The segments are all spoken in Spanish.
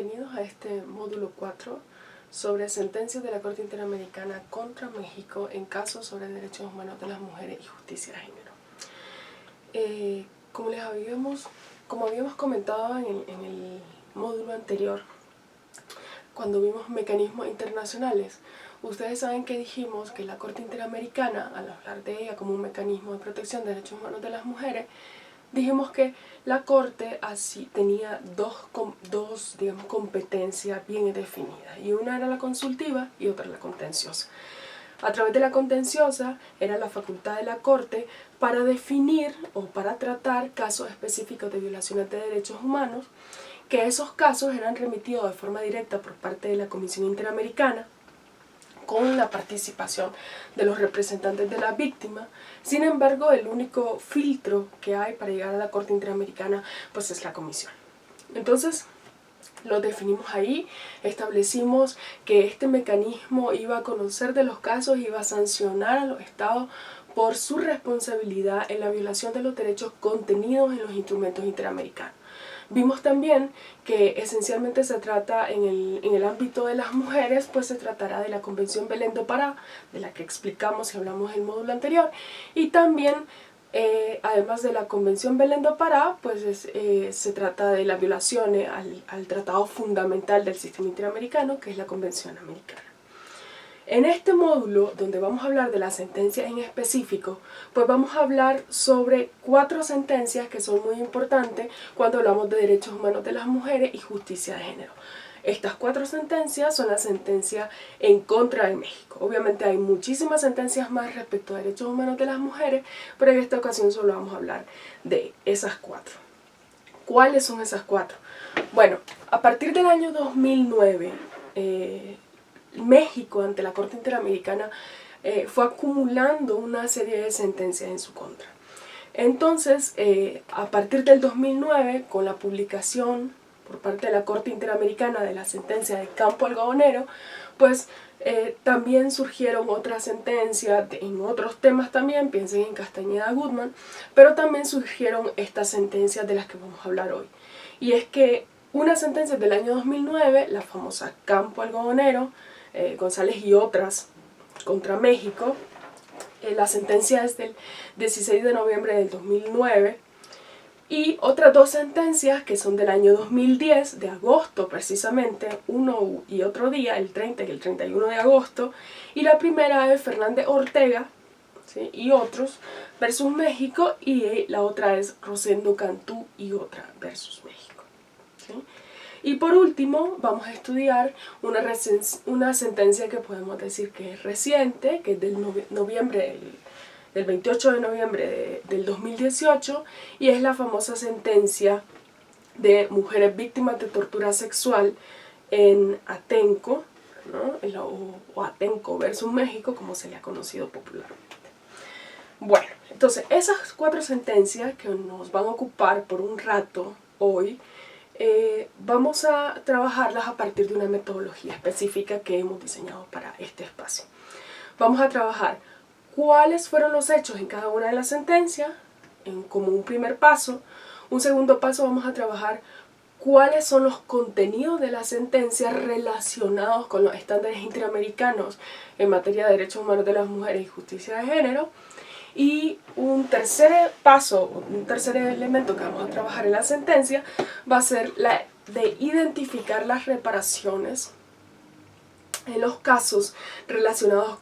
bienvenidos a este módulo 4 sobre sentencias de la Corte Interamericana contra México en casos sobre derechos humanos de las mujeres y justicia de género. Como habíamos comentado en el módulo anterior, cuando vimos mecanismos internacionales, ustedes saben que dijimos que la Corte Interamericana, al hablar de ella como un mecanismo de protección de derechos humanos de las mujeres, dijimos que la Corte así tenía dos competencias bien definidas, y una era la consultiva y otra la contenciosa. A través de la contenciosa era la facultad de la Corte para definir o para tratar casos específicos de violaciones de derechos humanos, que esos casos eran remitidos de forma directa por parte de la Comisión Interamericana, con la participación de los representantes de la víctima. Sin embargo, el único filtro que hay para llegar a la Corte Interamericana pues es la comisión. Entonces, lo definimos ahí, establecimos que este mecanismo iba a conocer de los casos, iba a sancionar a los estados por su responsabilidad en la violación de los derechos contenidos en los instrumentos interamericanos. Vimos también que esencialmente se trata en el ámbito de las mujeres, pues se tratará de la Convención Belén do Pará, de la que explicamos y hablamos en el módulo anterior, y también, además de la Convención Belén do Pará, pues se trata de las violaciones al tratado fundamental del sistema interamericano, que es la Convención Americana. En este módulo, donde vamos a hablar de las sentencias en específico, pues vamos a hablar sobre 4 sentencias que son muy importantes cuando hablamos de derechos humanos de las mujeres y justicia de género. Estas 4 sentencias son las sentencias en contra de México. Obviamente hay muchísimas sentencias más respecto a derechos humanos de las mujeres, pero en esta ocasión solo vamos a hablar de esas 4. ¿Cuáles son esas 4? Bueno, a partir del año 2009, México, ante la Corte Interamericana, fue acumulando una serie de sentencias en su contra. Entonces, a partir del 2009, con la publicación por parte de la Corte Interamericana de la sentencia de Campo Algodonero, pues también surgieron otras sentencias en otros temas también, piensen en Castañeda Gutmann, pero también surgieron estas sentencias de las que vamos a hablar hoy. Y es que una sentencia del año 2009, la famosa Campo Algodonero, González y otras contra México, la sentencia es del 16 de noviembre del 2009, y otras 2 sentencias que son del año 2010, de agosto precisamente, uno y otro día, el 30 y el 31 de agosto, y la primera es Fernández Ortega, ¿sí?, y otros versus México, y la otra es Rosendo Cantú y otra versus México, ¿sí? Y por último vamos a estudiar una sentencia que podemos decir que es reciente, que es del 28 de noviembre del 2018, y es la famosa sentencia de mujeres víctimas de tortura sexual en Atenco, ¿no?, o Atenco versus México, como se le ha conocido popularmente. Bueno, entonces esas 4 sentencias que nos van a ocupar por un rato hoy, vamos a trabajarlas a partir de una metodología específica que hemos diseñado para este espacio. Vamos a trabajar cuáles fueron los hechos en cada una de las sentencias, como un primer paso. Un segundo paso, vamos a trabajar cuáles son los contenidos de las sentencias relacionados con los estándares interamericanos en materia de derechos humanos de las mujeres y justicia de género. Y un tercer paso, un tercer elemento que vamos a trabajar en la sentencia va a ser la de identificar las reparaciones en los casos relacionados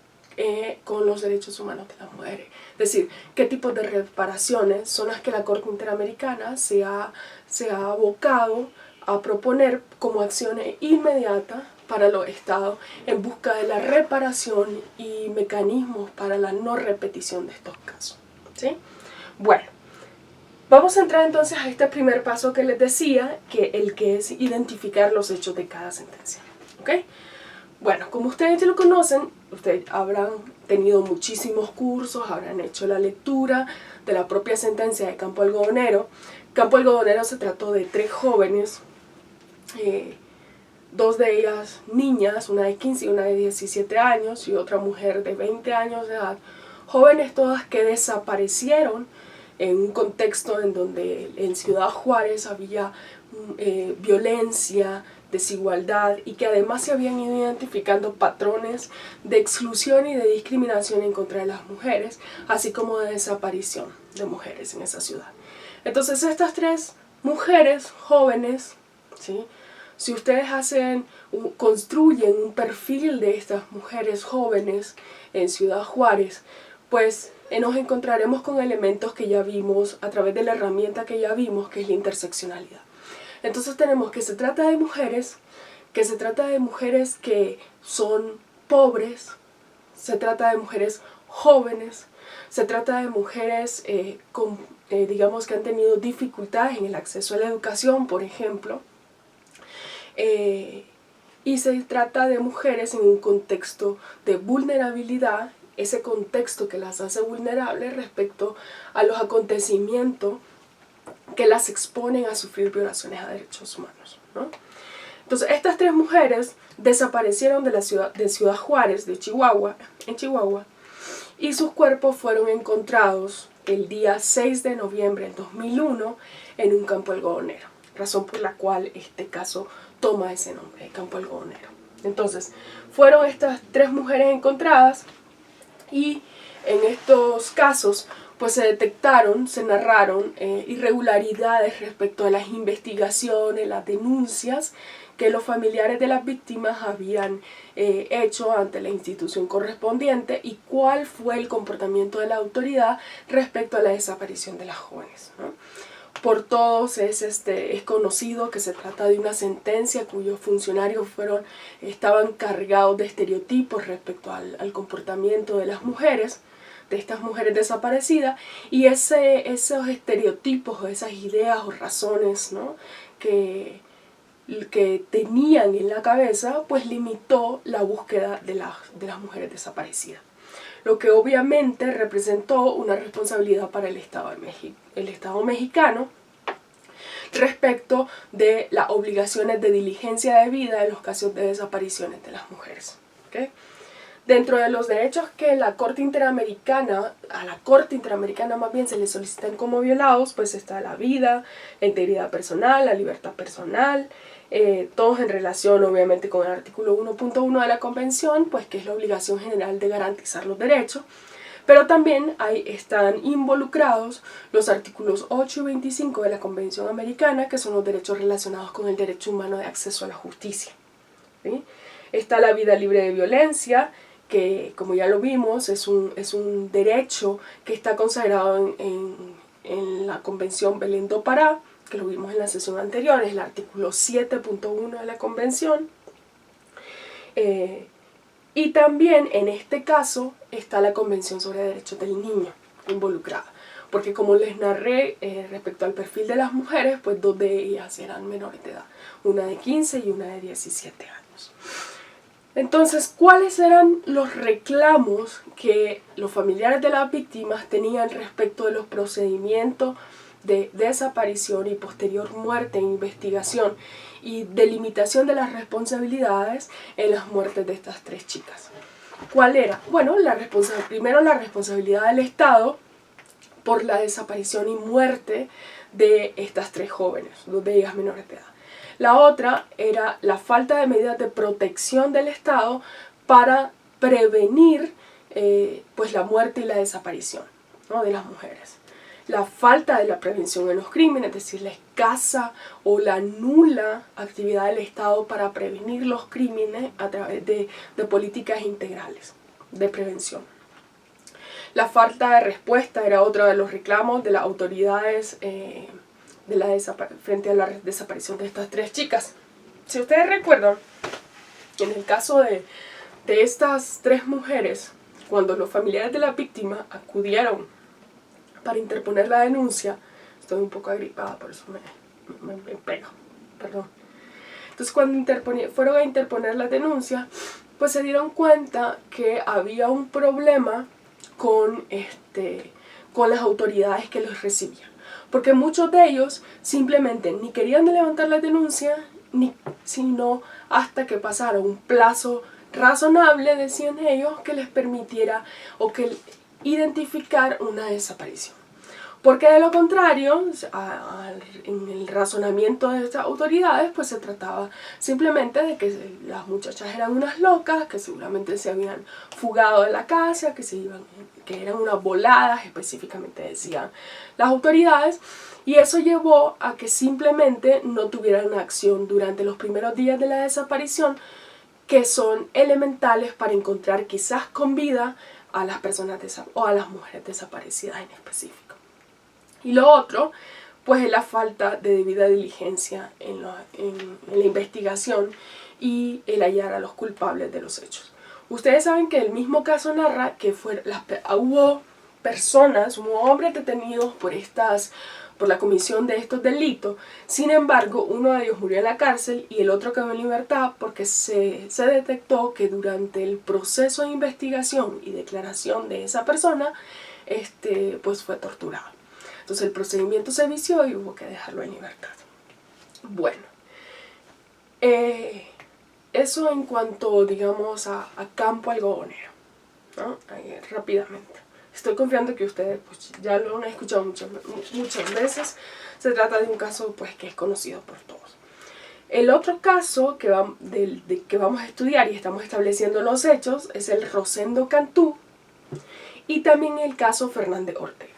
con los derechos humanos de las mujeres. Es decir, qué tipos de reparaciones son las que la Corte Interamericana se ha abocado a proponer como acciones inmediatas para los estados en busca de la reparación y mecanismos para la no repetición de estos casos, ¿sí? Bueno, vamos a entrar entonces a este primer paso que les decía, que es identificar los hechos de cada sentencia, ¿ok? Bueno, como ustedes ya lo conocen, ustedes habrán tenido muchísimos cursos, habrán hecho la lectura de la propia sentencia de Campo Algodonero. Campo Algodonero se trató de 3 jóvenes, 2 de ellas niñas, una de 15 y una de 17 años, y otra mujer de 20 años de edad, jóvenes todas que desaparecieron en un contexto en donde en Ciudad Juárez había violencia, desigualdad y que además se habían ido identificando patrones de exclusión y de discriminación en contra de las mujeres, así como de desaparición de mujeres en esa ciudad. Entonces estas tres mujeres jóvenes, ¿sí? Si ustedes construyen un perfil de estas mujeres jóvenes en Ciudad Juárez, pues nos encontraremos con elementos que ya vimos a través de la herramienta que ya vimos, que es la interseccionalidad. Entonces tenemos que se trata de mujeres que son pobres, se trata de mujeres jóvenes, se trata de mujeres digamos que han tenido dificultades en el acceso a la educación, por ejemplo, y se trata de mujeres en un contexto de vulnerabilidad, ese contexto que las hace vulnerables respecto a los acontecimientos que las exponen a sufrir violaciones a derechos humanos, ¿no? Entonces estas tres mujeres desaparecieron de Ciudad Juárez, en Chihuahua, y sus cuerpos fueron encontrados el día 6 de noviembre del 2001 en un campo algodonero, razón por la cual este caso toma ese nombre, el campo algodonero. Entonces, fueron estas tres mujeres encontradas y en estos casos pues se detectaron, se narraron irregularidades respecto a las investigaciones, las denuncias que los familiares de las víctimas habían hecho ante la institución correspondiente y cuál fue el comportamiento de la autoridad respecto a la desaparición de las jóvenes, ¿no? Por todos es conocido que se trata de una sentencia cuyos funcionarios estaban cargados de estereotipos respecto al comportamiento de las mujeres, de estas mujeres desaparecidas, y esos estereotipos o esas ideas o razones, ¿no?, que tenían en la cabeza, pues limitó la búsqueda de las mujeres desaparecidas. Lo que obviamente representó una responsabilidad para el Estado mexicano respecto de las obligaciones de diligencia debida en los casos de desapariciones de las mujeres. ¿Okay? Dentro de los derechos que a la Corte Interamericana más bien se le solicitan como violados, pues está la vida, la integridad personal, la libertad personal, todos en relación obviamente con el artículo 1.1 de la Convención, pues que es la obligación general de garantizar los derechos, pero también están involucrados los artículos 8 y 25 de la Convención Americana, que son los derechos relacionados con el derecho humano de acceso a la justicia, ¿sí? Está la vida libre de violencia, que como ya lo vimos es un derecho que está consagrado en la Convención Belén do Pará, que lo vimos en la sesión anterior, es el artículo 7.1 de la Convención. Y también en este caso está la Convención sobre Derechos del Niño involucrada, porque como les narré respecto al perfil de las mujeres, pues dos de ellas eran menores de edad, una de 15 y una de 17 años. Entonces, ¿cuáles eran los reclamos que los familiares de las víctimas tenían respecto de los procedimientos de desaparición y posterior muerte e investigación y delimitación de las responsabilidades en las muertes de estas tres chicas? ¿Cuál era? Bueno, primero la responsabilidad del Estado por la desaparición y muerte de estas tres jóvenes, dos de ellas menores de edad. La otra era la falta de medidas de protección del Estado para prevenir pues la muerte y la desaparición, ¿no?, de las mujeres. La falta de la prevención en los crímenes, es decir, la escasa o la nula actividad del Estado para prevenir los crímenes a través de políticas integrales de prevención. La falta de respuesta era otro de los reclamos de las autoridades frente a la desaparición de estas tres chicas. Si ustedes recuerdan, en el caso de estas tres mujeres, cuando los familiares de la víctima acudieron para interponer la denuncia, estoy un poco agripada, por eso me pego, perdón. Entonces cuando fueron a interponer la denuncia, pues se dieron cuenta que había un problema con las autoridades que los recibían, porque muchos de ellos simplemente ni querían levantar la denuncia, sino hasta que pasara un plazo razonable, decían ellos, que les permitiera o que identificar una desaparición. Porque de lo contrario, en el razonamiento de estas autoridades, pues se trataba simplemente de que las muchachas eran unas locas, que seguramente se habían fugado de la casa, que eran unas voladas, específicamente decían las autoridades, y eso llevó a que simplemente no tuvieran acción durante los primeros días de la desaparición, que son elementales para encontrar quizás con vida a las personas o a las mujeres desaparecidas en específico. Y lo otro, pues es la falta de debida diligencia en la investigación y el hallar a los culpables de los hechos. Ustedes saben que el mismo caso narra que hubo hombres detenidos por la comisión de estos delitos. Sin embargo, uno de ellos murió en la cárcel y el otro quedó en libertad porque se detectó que durante el proceso de investigación y declaración de esa persona, pues fue torturado. Entonces el procedimiento se vició y hubo que dejarlo en libertad. Bueno, eso en cuanto, digamos, a campo algodonero, ¿no? Rápidamente. Estoy confiando que ustedes pues, ya lo han escuchado muchas veces. Se trata de un caso pues, que es conocido por todos. El otro caso que vamos a estudiar y estamos estableciendo los hechos es el Rosendo Cantú y también el caso Fernández Ortega.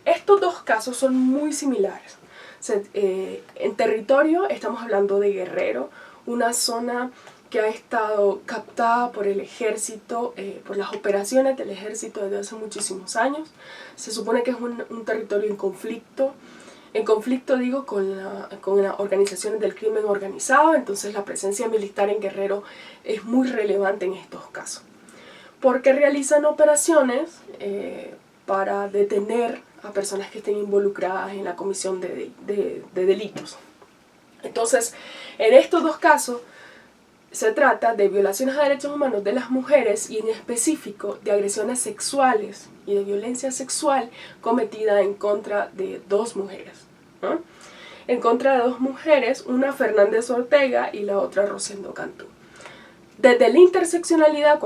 Estos dos casos son muy similares. En territorio estamos hablando de Guerrero, una zona que ha estado captada por el ejército, por las operaciones del ejército desde hace muchísimos años. Se supone que es un territorio en conflicto digo, con las organizaciones del crimen organizado, entonces la presencia militar en Guerrero es muy relevante en estos casos. Porque realizan operaciones para detener a personas que estén involucradas en la comisión de delitos. Entonces, en estos dos casos, se trata de violaciones a derechos humanos de las mujeres y en específico de agresiones sexuales y de violencia sexual cometida en contra de dos mujeres, ¿no? En contra de dos mujeres, una Fernández Ortega y la otra Rosendo Cantú. Desde la interseccionalidad,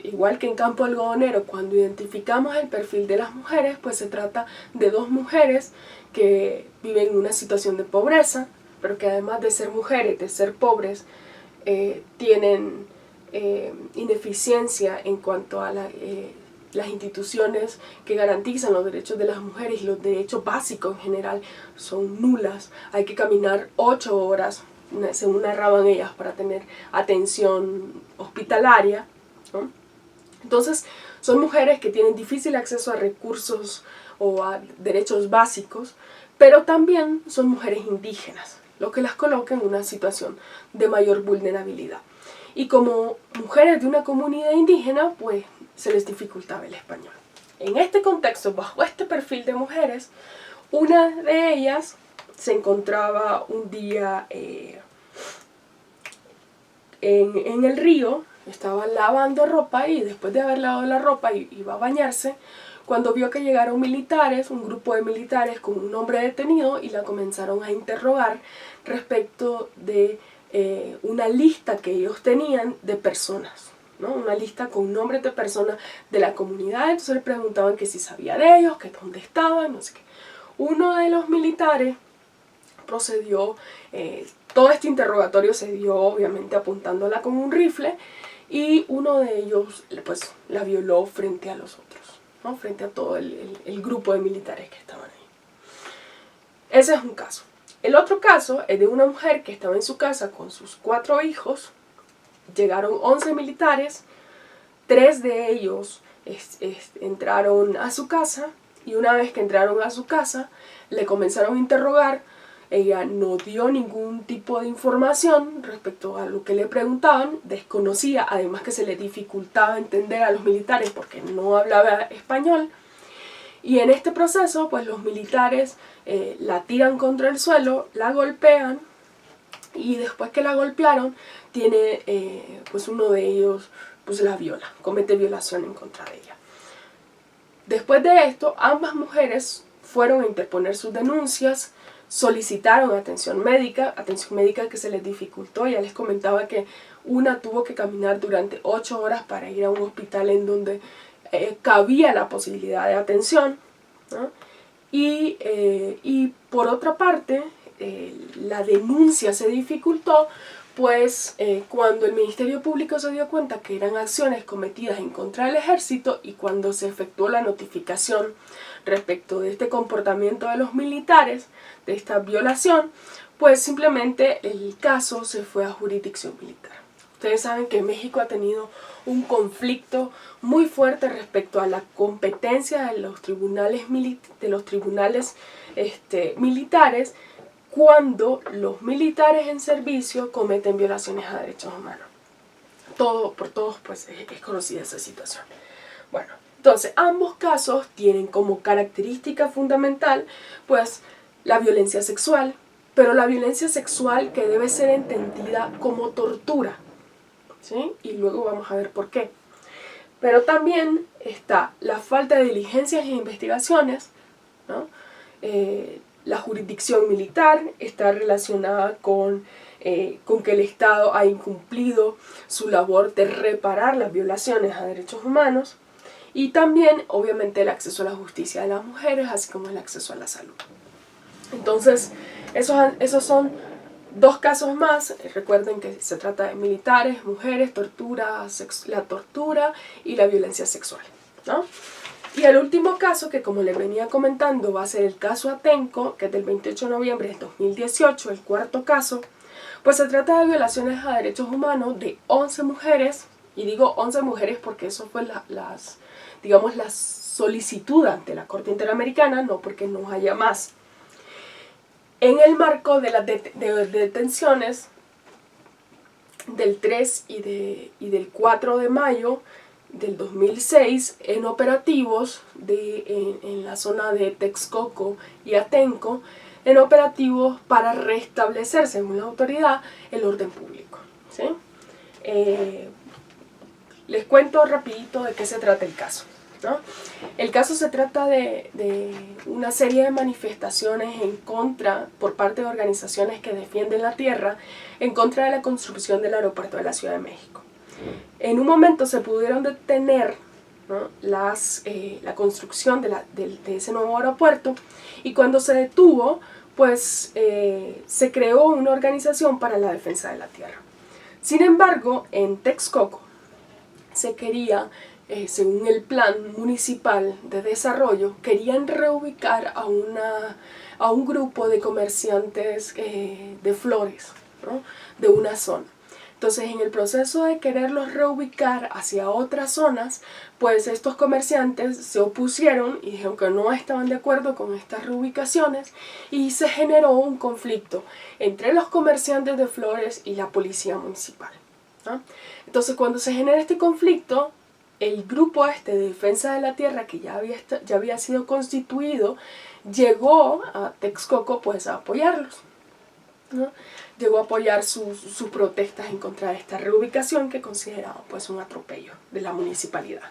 igual que en campo algodonero, cuando identificamos el perfil de las mujeres, pues se trata de dos mujeres que viven en una situación de pobreza, pero que además de ser mujeres, de ser pobres, tienen ineficiencia en cuanto a las instituciones que garantizan los derechos de las mujeres y los derechos básicos en general son nulas. Hay que caminar 8 horas, según narraban ellas, para tener atención hospitalaria, ¿no? Entonces, son mujeres que tienen difícil acceso a recursos o a derechos básicos, pero también son mujeres indígenas, lo que las coloca en una situación de mayor vulnerabilidad. Y como mujeres de una comunidad indígena, pues se les dificultaba el español. En este contexto, bajo este perfil de mujeres, una de ellas se encontraba un día en el río, estaba lavando ropa y después de haber lavado la ropa iba a bañarse, cuando vio que llegaron militares, un grupo de militares con un hombre detenido y la comenzaron a interrogar respecto de una lista que ellos tenían de personas, ¿no? Una lista con nombres de personas de la comunidad. Entonces le preguntaban que si sabía de ellos, que dónde estaban, no sé qué. Uno de los militares procedió, todo este interrogatorio se dio obviamente apuntándola con un rifle y uno de ellos pues la violó frente a los otros, ¿no? Frente a todo el grupo de militares que estaban ahí. Ese es un caso. El otro caso es de una mujer que estaba en su casa con sus 4 hijos. Llegaron 11 militares, 3 de ellos entraron a su casa y una vez que entraron a su casa le comenzaron a interrogar. Ella no dio ningún tipo de información respecto a lo que le preguntaban, desconocía, además que se le dificultaba entender a los militares porque no hablaba español. Y en este proceso, pues los militares la tiran contra el suelo, la golpean y después que la golpearon, pues uno de ellos pues la viola, comete violación en contra de ella. Después de esto, ambas mujeres fueron a interponer sus denuncias, solicitaron atención médica que se les dificultó. Ya les comentaba que una tuvo que caminar durante 8 horas para ir a un hospital en donde cabía la posibilidad de atención, ¿no? Y por otra parte, la denuncia se dificultó, pues cuando el Ministerio Público se dio cuenta que eran acciones cometidas en contra del ejército y cuando se efectuó la notificación respecto de este comportamiento de los militares, de esta violación, pues simplemente el caso se fue a jurisdicción militar. Ustedes saben que México ha tenido un conflicto muy fuerte respecto a la competencia de los tribunales, militares cuando los militares en servicio cometen violaciones a derechos humanos. Por todos pues es conocida esa situación. Bueno, entonces ambos casos tienen como característica fundamental pues la violencia sexual, pero la violencia sexual que debe ser entendida como tortura, ¿sí? Y luego vamos a ver por qué. Pero también está la falta de diligencias e investigaciones, ¿no? La jurisdicción militar está relacionada con que el Estado ha incumplido su labor de reparar las violaciones a derechos humanos y también, obviamente, el acceso a la justicia de las mujeres, así como el acceso a la salud. Entonces, esos son dos casos más. Recuerden que se trata de militares, mujeres, la tortura y la violencia sexual, ¿no? Y el último caso, que como les venía comentando, va a ser el caso Atenco, que es del 28 de noviembre del 2018, el cuarto caso, pues se trata de violaciones a derechos humanos de 11 mujeres, y digo 11 mujeres porque eso fue la solicitud ante la Corte Interamericana, no porque no haya más. En el marco de las detenciones del 3 y del 4 de mayo del 2006 en operativos en la zona de Texcoco y Atenco, en operativos para restablecer, según la autoridad, el orden público, ¿sí? Les cuento rapidito de qué se trata el caso, ¿no? El caso se trata de una serie de manifestaciones en contra, por parte de organizaciones que defienden la tierra, en contra de la construcción del aeropuerto de la Ciudad de México. En un momento se pudieron detener, ¿no?, la construcción de ese nuevo aeropuerto, y cuando se detuvo, pues se creó una organización para la defensa de la tierra. Sin embargo, en Texcoco se quería, según el plan municipal de desarrollo, querían reubicar a un grupo de comerciantes de flores, ¿no?, de una zona. Entonces, en el proceso de quererlos reubicar hacia otras zonas, pues estos comerciantes se opusieron y dijeron que no estaban de acuerdo con estas reubicaciones, y se generó un conflicto entre los comerciantes de flores y la policía municipal, ¿no? Entonces, cuando se genera este conflicto, el grupo de defensa de la tierra, que ya había sido constituido, llegó a Texcoco pues a apoyarlos, ¿no? Llegó a apoyar sus protestas en contra de esta reubicación, que consideraban pues un atropello de la municipalidad.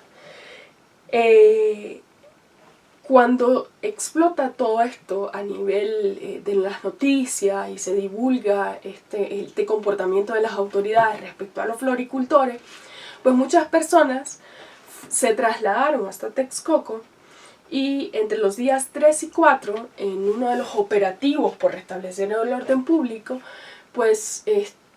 Cuando explota todo esto a nivel de las noticias y se divulga este comportamiento de las autoridades respecto a los floricultores, pues muchas personas se trasladaron hasta Texcoco, y entre los días 3 y 4, en uno de los operativos por restablecer el orden público, pues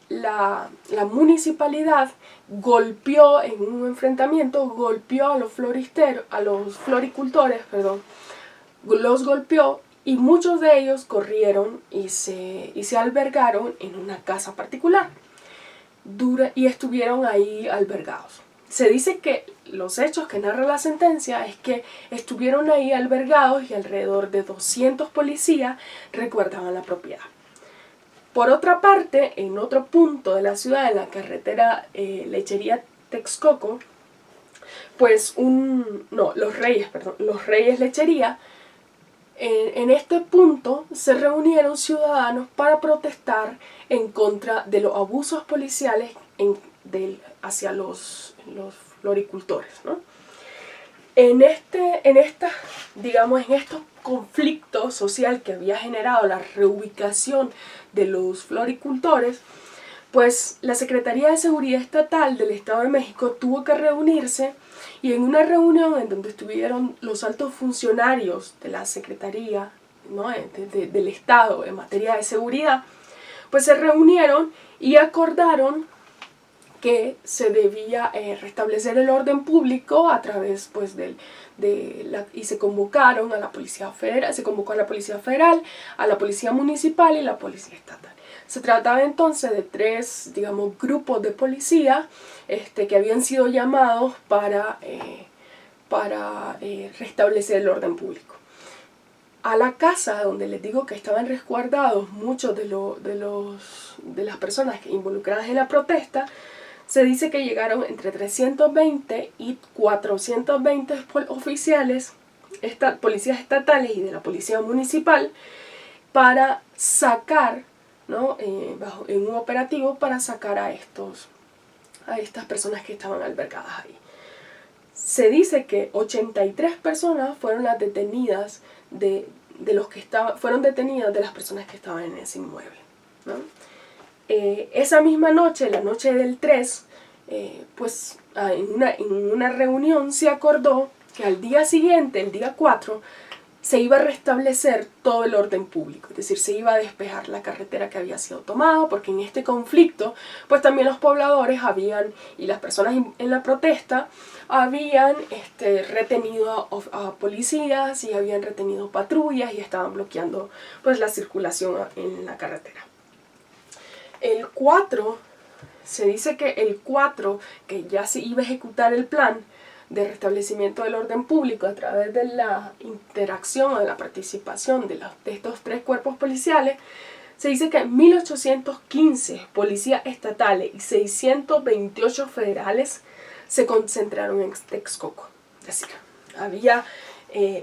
la municipalidad golpeó en un enfrentamiento, golpeó a los floricultores, los golpeó, y muchos de ellos corrieron y se albergaron en una casa particular y estuvieron ahí albergados. Se dice que los hechos que narra la sentencia es que estuvieron ahí albergados y alrededor de 200 policías resguardaban la propiedad. Por otra parte, en otro punto de la ciudad, en la carretera Lechería-Texcoco, pues Los Reyes Lechería, en este punto se reunieron ciudadanos para protestar en contra de los abusos policiales hacia los floricultores, ¿no? En estos conflictos sociales que había generado la reubicación de los floricultores, pues la Secretaría de Seguridad Estatal del Estado de México tuvo que reunirse, y en una reunión en donde estuvieron los altos funcionarios de la Secretaría, ¿no?, del Estado en materia de seguridad, pues se reunieron y acordaron que se debía restablecer el orden público a través, pues, y se convocaron a la Policía Federal, se convocó a la Policía Federal, a la Policía Municipal y la Policía Estatal. Se trataba entonces de tres, digamos, grupos de policía que habían sido llamados para restablecer el orden público. A la casa donde les digo que estaban resguardados muchos de las personas involucradas en la protesta, se dice que llegaron entre 320 y 420 oficiales, policías estatales y de la policía municipal, para sacar, ¿no?, en un operativo para sacar a estas personas que estaban albergadas ahí. Se dice que 83 personas fueron las detenidas fueron detenidas de las personas que estaban en ese inmueble, ¿no? Esa misma noche, la noche del 3, pues en una reunión se acordó que al día siguiente, el día 4, se iba a restablecer todo el orden público, es decir, se iba a despejar la carretera que había sido tomada, porque en este conflicto, pues también los pobladores y las personas en la protesta habían retenido a policías y habían retenido patrullas y estaban bloqueando, pues, la circulación en la carretera. El 4, se dice que el 4, que ya se iba a ejecutar el plan de restablecimiento del orden público a través de la interacción o de la participación de estos tres cuerpos policiales, se dice que 1815 policías estatales y 628 federales se concentraron en Texcoco. Es decir, había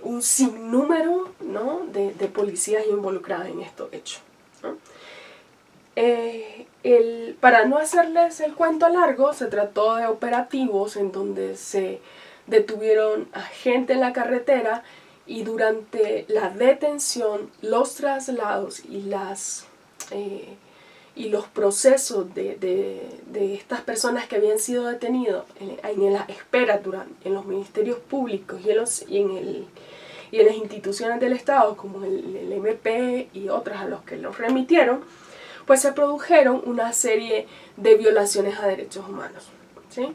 un sinnúmero, ¿no?, de policías involucradas en estos hechos, ¿no? Para no hacerles el cuento largo, se trató de operativos en donde se detuvieron a gente en la carretera, y durante la detención, los traslados y los procesos de estas personas que habían sido detenidas en la espera en los ministerios públicos y en las instituciones del Estado, como el MP y otras a los que los remitieron, pues se produjeron una serie de violaciones a derechos humanos, ¿sí?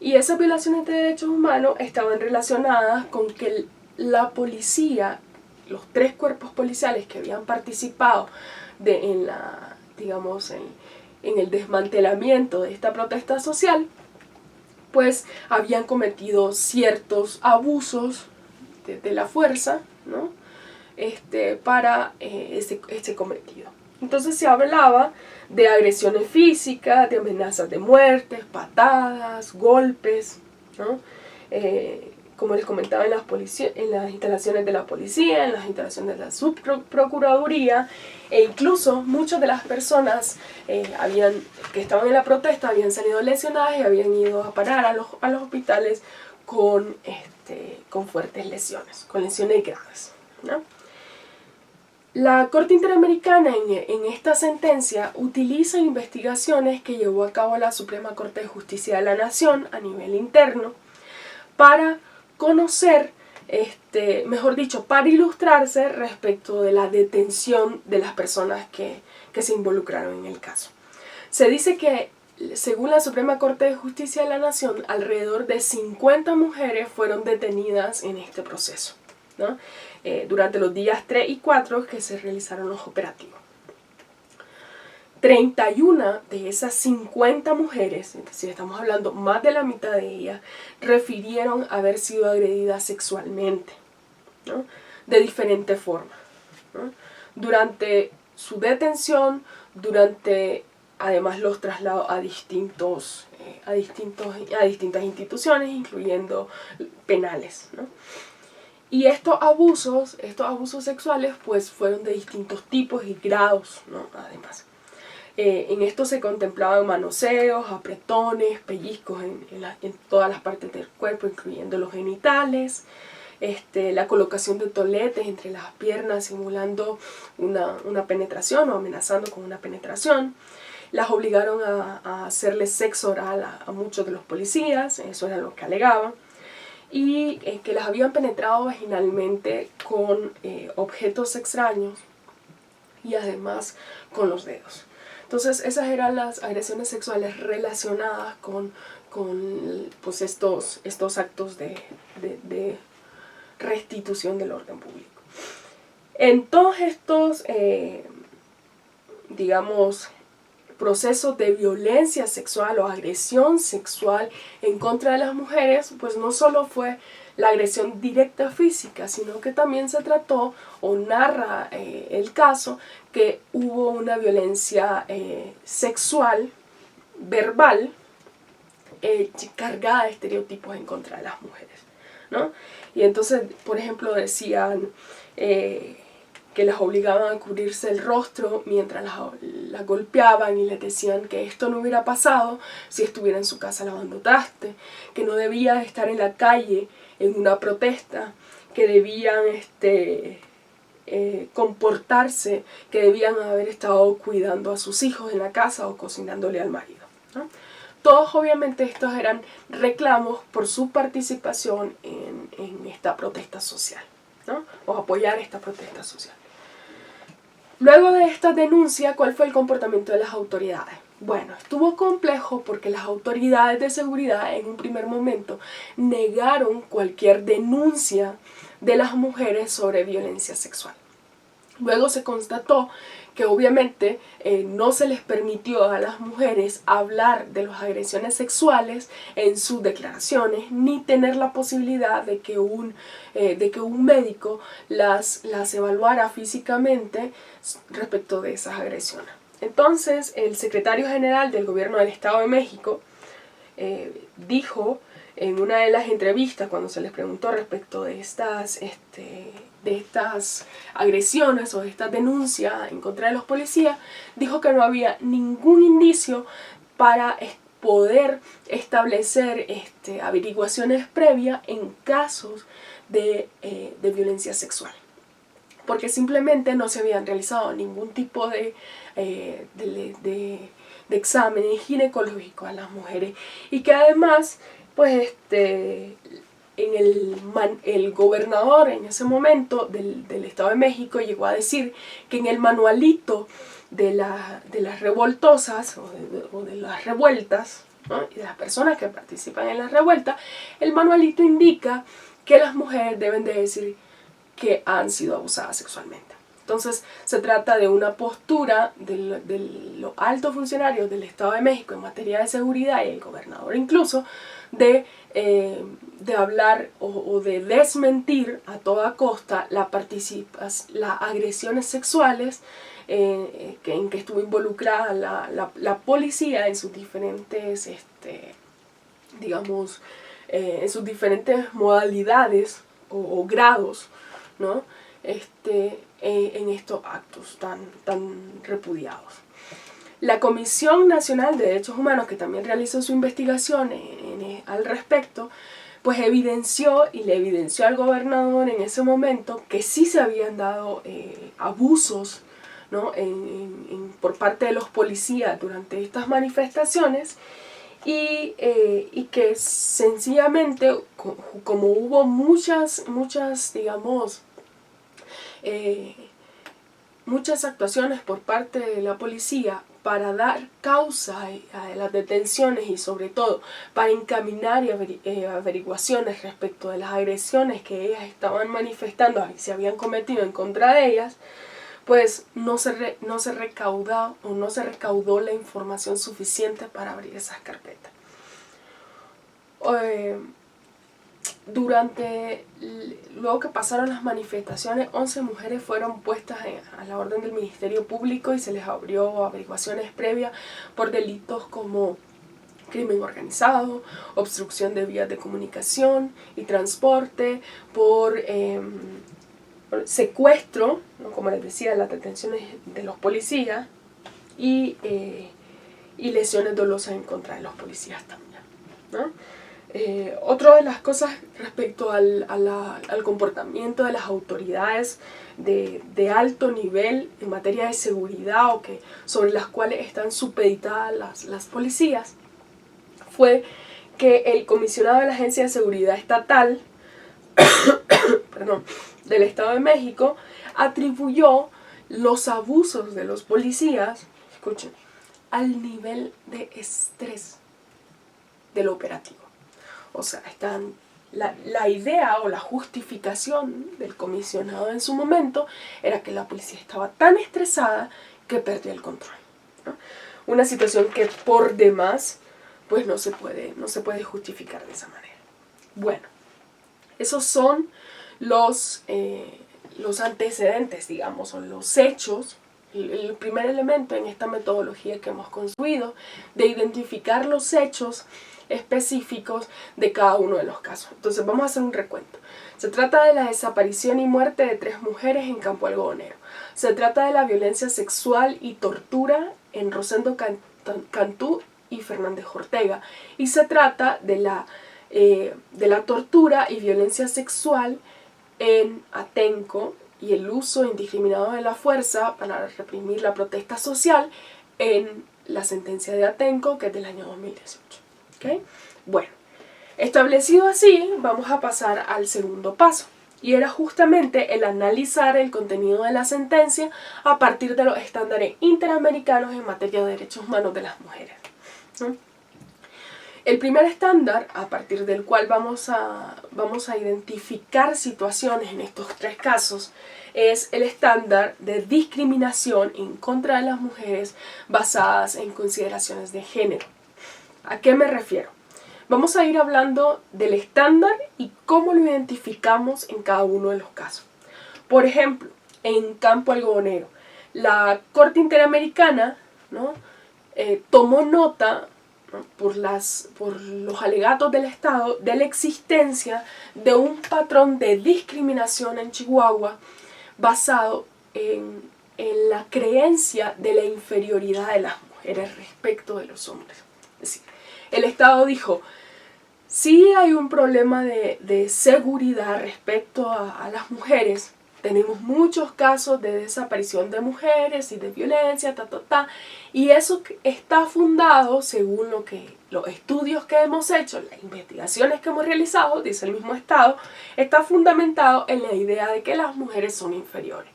Y esas violaciones de derechos humanos estaban relacionadas con que la policía, los tres cuerpos policiales que habían participado en el desmantelamiento de esta protesta social, pues habían cometido ciertos abusos de la fuerza, ¿no?, para ese cometido. Entonces se hablaba de agresiones físicas, de amenazas de muerte, patadas, golpes, ¿no? Como les comentaba, en las instalaciones de la policía, en las instalaciones de la subprocuraduría, e incluso muchas de las personas que estaban en la protesta habían salido lesionadas y habían ido a parar a los hospitales con fuertes lesiones, con lesiones graves, ¿no? La Corte Interamericana en esta sentencia utiliza investigaciones que llevó a cabo la Suprema Corte de Justicia de la Nación a nivel interno para conocer, mejor dicho, para ilustrarse respecto de la detención de las personas que se involucraron en el caso. Se dice que, según la Suprema Corte de Justicia de la Nación, alrededor de 50 mujeres fueron detenidas en este proceso, ¿no?, durante los días 3 y 4 que se realizaron los operativos. 31 de esas 50 mujeres, es decir, estamos hablando más de la mitad de ellas, refirieron haber sido agredidas sexualmente, ¿no?, de diferente forma, ¿no?, durante su detención, durante además los traslados a distintas instituciones, incluyendo penales, ¿no? Y estos abusos sexuales, pues, fueron de distintos tipos y grados, ¿no?, además. En esto se contemplaban manoseos, apretones, pellizcos en todas las partes del cuerpo, incluyendo los genitales, la colocación de toletes entre las piernas simulando una penetración o amenazando con una penetración, las obligaron a hacerle sexo oral a muchos de los policías, eso era lo que alegaban, y que las habían penetrado vaginalmente con objetos extraños y además con los dedos. Entonces esas eran las agresiones sexuales relacionadas con pues estos actos de restitución del orden público. En todos estos, digamos, procesos de violencia sexual o agresión sexual en contra de las mujeres, pues no solo fue la agresión directa física, sino que también se trató o narra el caso que hubo una violencia sexual, verbal, cargada de estereotipos en contra de las mujeres, ¿no? Y entonces, por ejemplo, decían que las obligaban a cubrirse el rostro mientras las golpeaban y les decían que esto no hubiera pasado si estuviera en su casa lavando traste, que no debía estar en la calle en una protesta, que debían comportarse, que debían haber estado cuidando a sus hijos en la casa o cocinándole al marido, ¿no? Todos obviamente estos eran reclamos por su participación en esta protesta social, ¿no? O apoyar esta protesta social. Luego de esta denuncia, ¿cuál fue el comportamiento de las autoridades? Bueno, estuvo complejo porque las autoridades de seguridad en un primer momento negaron cualquier denuncia de las mujeres sobre violencia sexual. Luego se constató que obviamente no se les permitió a las mujeres hablar de las agresiones sexuales en sus declaraciones, ni tener la posibilidad de que un médico las evaluara físicamente respecto de esas agresiones. Entonces, el secretario general del gobierno del Estado de México dijo en una de las entrevistas, cuando se les preguntó respecto de estas agresiones o de estas denuncias en contra de los policías, dijo que no había ningún indicio para poder establecer averiguaciones previas en casos de violencia sexual, porque simplemente no se habían realizado ningún tipo de exámenes ginecológicos a las mujeres, y que además pues el gobernador en ese momento del Estado de México llegó a decir que en el manualito de las revoltosas o de las revueltas, ¿no? Y de las personas que participan en las revueltas, el manualito indica que las mujeres deben de decir que han sido abusadas sexualmente. Entonces se trata de una postura de los altos funcionarios del Estado de México en materia de seguridad, y el gobernador incluso, de hablar o de desmentir a toda costa las agresiones sexuales en que estuvo involucrada la policía en sus diferentes, digamos, en sus diferentes modalidades o grados, ¿no? En estos actos tan repudiados. La Comisión Nacional de Derechos Humanos, que también realizó su investigación al respecto, pues le evidenció al gobernador en ese momento que sí se habían dado abusos, ¿no? por parte de los policías durante estas manifestaciones, y que sencillamente, como hubo muchas digamos, muchas actuaciones por parte de la policía para dar causa a las detenciones y sobre todo para encaminar averiguaciones respecto de las agresiones que ellas estaban manifestando y se habían cometido en contra de ellas, pues no se recaudó la información suficiente para abrir esas carpetas. Luego que pasaron las manifestaciones, 11 mujeres fueron puestas a la orden del Ministerio Público y se les abrió averiguaciones previas por delitos como crimen organizado, obstrucción de vías de comunicación y transporte, por secuestro, ¿no? Como les decía, las detenciones de los policías, y lesiones dolosas en contra de los policías también, ¿no? Otra de las cosas respecto al comportamiento de las autoridades de alto nivel en materia de seguridad sobre las cuales están supeditadas las policías fue que el comisionado de la Agencia de Seguridad Estatal del Estado de México atribuyó los abusos de los policías, escuchen, al nivel de estrés del operativo. O sea, la idea o la justificación del comisionado en su momento era que la policía estaba tan estresada que perdió el control, ¿no? Una situación que por demás pues no se puede justificar de esa manera. Bueno, esos son los antecedentes, digamos, o los hechos, el primer elemento en esta metodología que hemos construido de identificar los hechos específicos de cada uno de los casos. Entonces vamos a hacer un recuento. Se trata de la desaparición y muerte de 3 mujeres en Campo Algodonero. Se trata de la violencia sexual y tortura en Rosendo Cantú y Fernández Ortega. Y se trata de la tortura y violencia sexual en Atenco y el uso indiscriminado de la fuerza para reprimir la protesta social en la sentencia de Atenco, que es del año 2018. ¿Okay? Bueno, establecido así, vamos a pasar al segundo paso. Y era justamente el analizar el contenido de la sentencia a partir de los estándares interamericanos en materia de derechos humanos de las mujeres, ¿no? El primer estándar, a partir del cual vamos a identificar situaciones en estos 3 casos, es el estándar de discriminación en contra de las mujeres basadas en consideraciones de género. ¿A qué me refiero? Vamos a ir hablando del estándar y cómo lo identificamos en cada uno de los casos. Por ejemplo, en Campo Algodonero, la Corte Interamericana, ¿no?, tomó nota, ¿no?, por los alegatos del Estado de la existencia de un patrón de discriminación en Chihuahua basado en la creencia de la inferioridad de las mujeres respecto de los hombres. Es decir, el Estado dijo, sí hay un problema de seguridad respecto a las mujeres. Tenemos muchos casos de desaparición de mujeres y de violencia, y eso está fundado, según los estudios que hemos hecho, las investigaciones que hemos realizado, dice el mismo Estado, está fundamentado en la idea de que las mujeres son inferiores.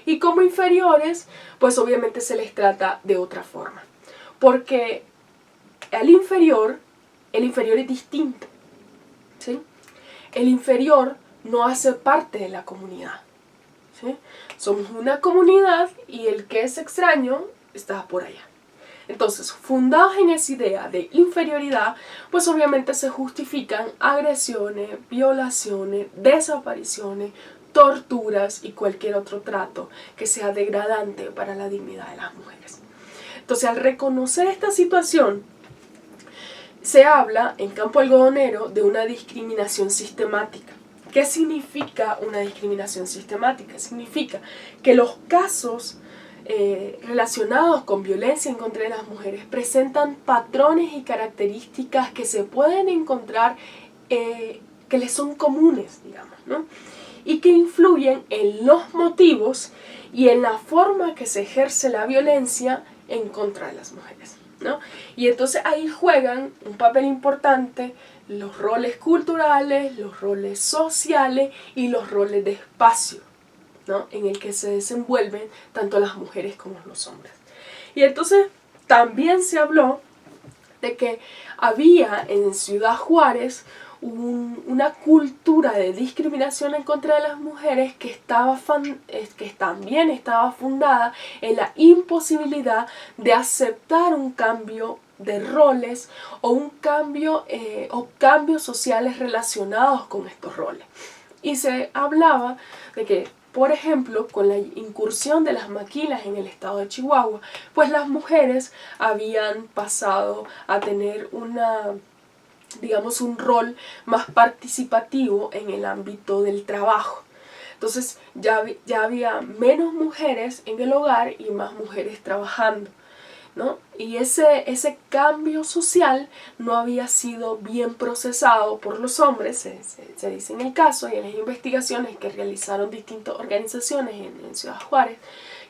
Y como inferiores, pues obviamente se les trata de otra forma. Porque el inferior es distinto, ¿sí? El inferior no hace parte de la comunidad, ¿sí? Somos una comunidad y el que es extraño está por allá. Entonces, fundados en esa idea de inferioridad, pues obviamente se justifican agresiones, violaciones, desapariciones, torturas y cualquier otro trato que sea degradante para la dignidad de las mujeres. Entonces, al reconocer esta situación, se habla en Campo Algodonero de una discriminación sistemática. ¿Qué significa una discriminación sistemática? Significa que los casos relacionados con violencia en contra de las mujeres presentan patrones y características que se pueden encontrar, que les son comunes, digamos, ¿no?, y que influyen en los motivos y en la forma que se ejerce la violencia en contra de las mujeres, ¿no? Y entonces ahí juegan un papel importante los roles culturales, los roles sociales y los roles de espacio, ¿no?, en el que se desenvuelven tanto las mujeres como los hombres. Y entonces también se habló de que había en Ciudad Juárez una cultura de discriminación en contra de las mujeres que también estaba fundada en la imposibilidad de aceptar un cambio de roles o cambios sociales relacionados con estos roles. Y se hablaba de que, por ejemplo, con la incursión de las maquilas en el estado de Chihuahua, pues las mujeres habían pasado a tener un rol más participativo en el ámbito del trabajo. Entonces ya había menos mujeres en el hogar y más mujeres trabajando. ¿no? Y ese cambio social no había sido bien procesado por los hombres, se dice en el caso y en las investigaciones que realizaron distintas organizaciones en Ciudad Juárez,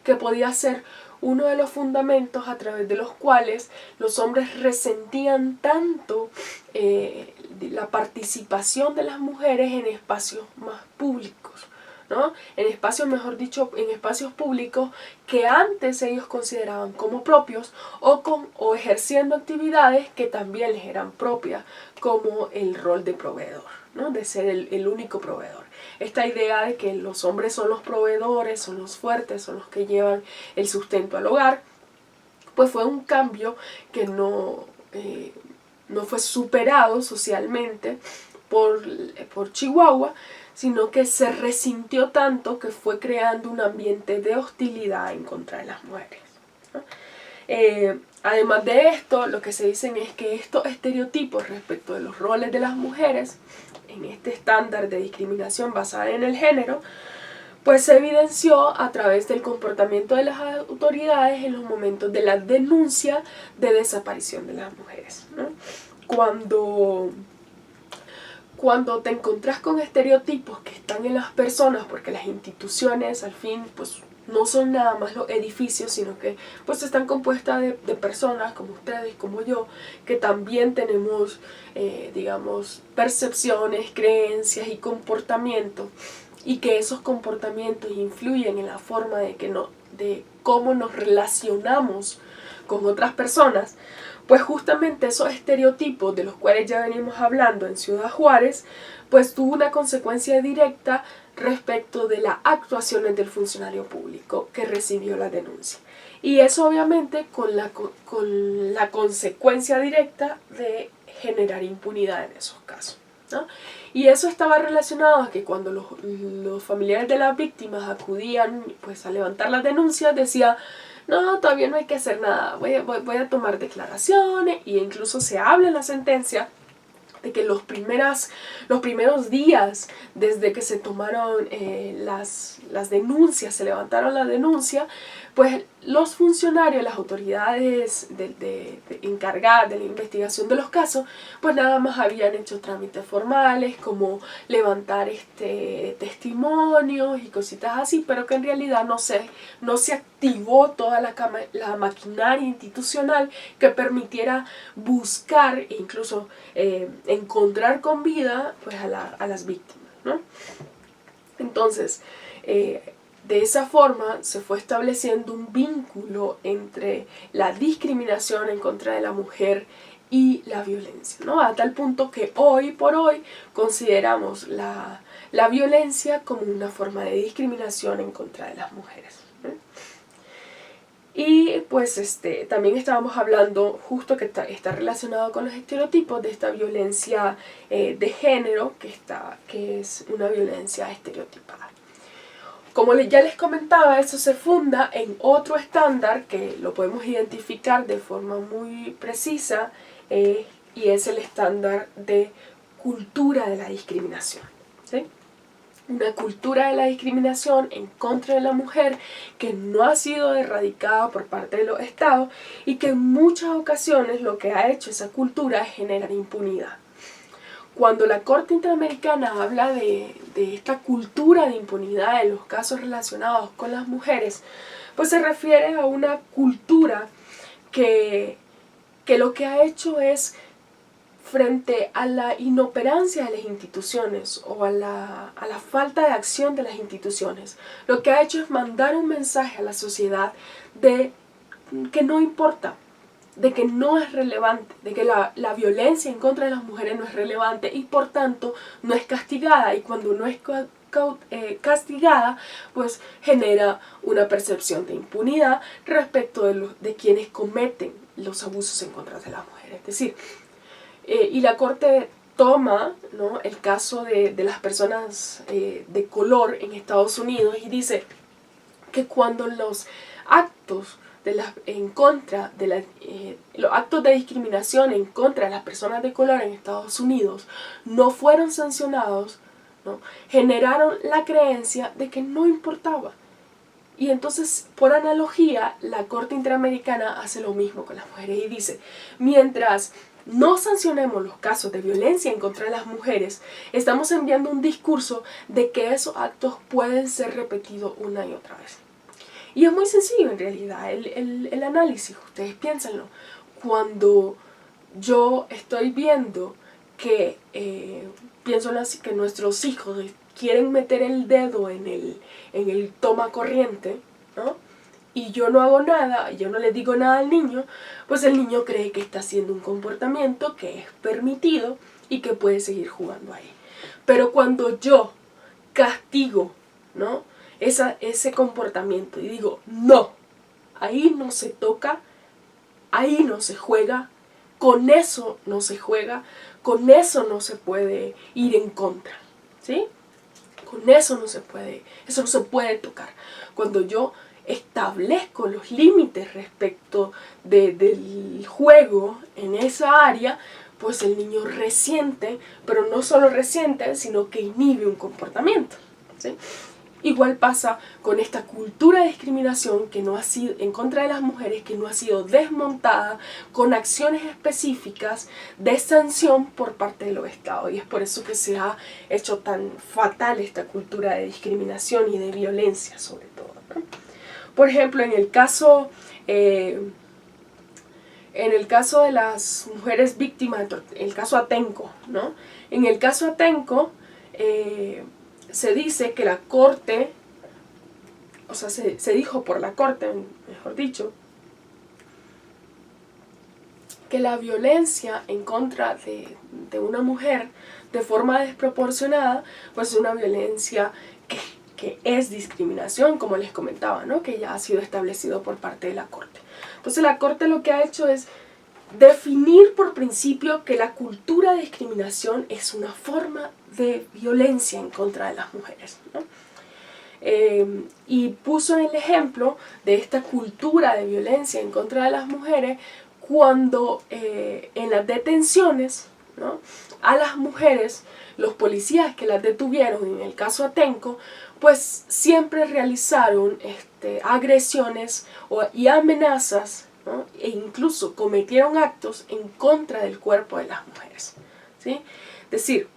que podía ser uno de los fundamentos a través de los cuales los hombres resentían tanto la participación de las mujeres en espacios más públicos, ¿no? En espacios, mejor dicho, en espacios públicos que antes ellos consideraban como propios o ejerciendo actividades que también les eran propias, como el rol de proveedor, ¿no? De ser el único proveedor. Esta idea de que los hombres son los proveedores, son los fuertes, son los que llevan el sustento al hogar, pues fue un cambio que no fue superado socialmente por Chihuahua, sino que se resintió tanto que fue creando un ambiente de hostilidad en contra de las mujeres, ¿no? Además de esto, lo que se dicen es que estos estereotipos respecto de los roles de las mujeres en este estándar de discriminación basada en el género, pues se evidenció a través del comportamiento de las autoridades en los momentos de la denuncia de desaparición de las mujeres, ¿no? Cuando te encontrás con estereotipos que están en las personas, porque las instituciones al fin pues no son nada más los edificios, sino que pues están compuestas de personas como ustedes, como yo, que también tenemos, digamos, percepciones, creencias y comportamientos, y que esos comportamientos influyen en la forma de cómo nos relacionamos con otras personas, pues justamente esos estereotipos de los cuales ya venimos hablando en Ciudad Juárez, pues tuvo una consecuencia directa respecto de las actuaciones del funcionario público que recibió la denuncia. Y eso obviamente con la consecuencia directa de generar impunidad en esos casos, ¿no? Y eso estaba relacionado a que cuando los familiares de las víctimas acudían pues a levantar las denuncias, decía: no, todavía no hay que hacer nada, voy a tomar declaraciones, y incluso se habla en la sentencia de que los primeros días desde que se tomaron las denuncias, se levantaron las denuncias, pues los funcionarios, las autoridades encargadas de la investigación de los casos, pues nada más habían hecho trámites formales como levantar testimonios y cositas así, pero que en realidad no se activó toda la maquinaria institucional que permitiera buscar e incluso encontrar con vida pues a las víctimas, ¿no? Entonces, de esa forma se fue estableciendo un vínculo entre la discriminación en contra de la mujer y la violencia, ¿no? A tal punto que hoy por hoy consideramos la violencia como una forma de discriminación en contra de las mujeres, ¿no? Y pues también estábamos hablando, justo que está relacionado con los estereotipos, de esta violencia de género, que es una violencia estereotipada. Como ya les comentaba, eso se funda en otro estándar que lo podemos identificar de forma muy precisa, y es el estándar de cultura de la discriminación, ¿sí? Una cultura de la discriminación en contra de la mujer que no ha sido erradicada por parte de los estados y que en muchas ocasiones lo que ha hecho esa cultura es generar impunidad. Cuando la Corte Interamericana habla de esta cultura de impunidad en los casos relacionados con las mujeres, pues se refiere a una cultura que lo que ha hecho es, frente a la inoperancia de las instituciones o a la falta de acción de las instituciones, lo que ha hecho es mandar un mensaje a la sociedad de que no importa, de que no es relevante, de que la violencia en contra de las mujeres no es relevante y por tanto no es castigada, y cuando no es castigada, pues genera una percepción de impunidad respecto de quienes cometen los abusos en contra de las mujeres. Es decir, y la Corte toma, ¿no?, el caso de las personas de color en Estados Unidos y dice que cuando los actos los actos de discriminación en contra de las personas de color en Estados Unidos no fueron sancionados, ¿no?, generaron la creencia de que no importaba Y entonces, por analogía, la Corte Interamericana hace lo mismo con las mujeres y dice, mientras no sancionemos los casos de violencia en contra de las mujeres, estamos enviando un discurso de que esos actos pueden ser repetidos una y otra vez. Y es muy sencillo en realidad el análisis, ustedes piénsenlo. Cuando yo estoy viendo que, pienso así, que nuestros hijos quieren meter el dedo en el toma corriente, ¿no? Y yo no hago nada, yo no le digo nada al niño, pues el niño cree que está haciendo un comportamiento que es permitido y que puede seguir jugando ahí. Pero cuando yo castigo, ¿no?, ese comportamiento y digo, no, ahí no se toca, ahí no se juega, con eso no se juega, con eso no se puede ir en contra, ¿sí? Con eso no se puede tocar. Cuando yo establezco los límites respecto del juego en esa área, pues el niño resiente, pero no solo resiente, sino que inhibe un comportamiento, ¿sí? Igual pasa con esta cultura de discriminación que no ha sido en contra de las mujeres, que no ha sido desmontada con acciones específicas de sanción por parte de los estados. Y es por eso que se ha hecho tan fatal esta cultura de discriminación y de violencia sobre todo, ¿no? Por ejemplo, en el caso de las mujeres víctimas, el caso Atenco, ¿no? En el caso Atenco, se dice que la Corte, o sea, se dijo por la Corte, mejor dicho, que la violencia en contra de una mujer de forma desproporcionada, pues es una violencia que es discriminación, como les comentaba, ¿no?, que ya ha sido establecido por parte de la Corte. Entonces la Corte lo que ha hecho es definir por principio que la cultura de discriminación es una forma de violencia en contra de las mujeres, ¿no? Y puso el ejemplo de esta cultura de violencia en contra de las mujeres cuando en las detenciones, ¿no?, a las mujeres, los policías que las detuvieron en el caso Atenco, pues siempre realizaron agresiones y amenazas, ¿no?, e incluso cometieron actos en contra del cuerpo de las mujeres, ¿sí? Es decir,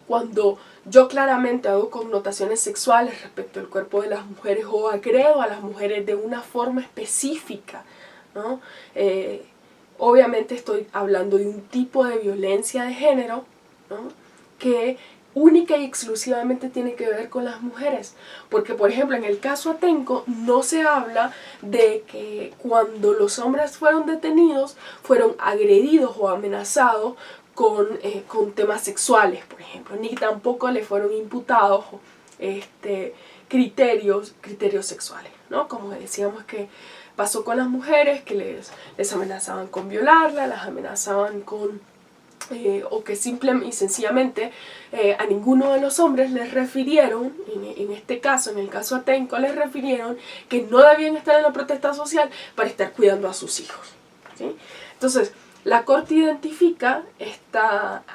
cuando yo claramente hago connotaciones sexuales respecto al cuerpo de las mujeres o agredo a las mujeres de una forma específica, ¿no?, obviamente estoy hablando de un tipo de violencia de género, ¿no?, que única y exclusivamente tiene que ver con las mujeres. Porque, por ejemplo, en el caso Atenco no se habla de que cuando los hombres fueron detenidos fueron agredidos o amenazados con temas sexuales, por ejemplo, ni tampoco le fueron imputados criterios sexuales, ¿no? Como decíamos que pasó con las mujeres, que les amenazaban con violarla, las amenazaban con o que simple y sencillamente a ninguno de los hombres les refirieron, en este caso, en el caso Atenco, les refirieron que no debían estar en la protesta social para estar cuidando a sus hijos, ¿sí? Entonces, la Corte identifica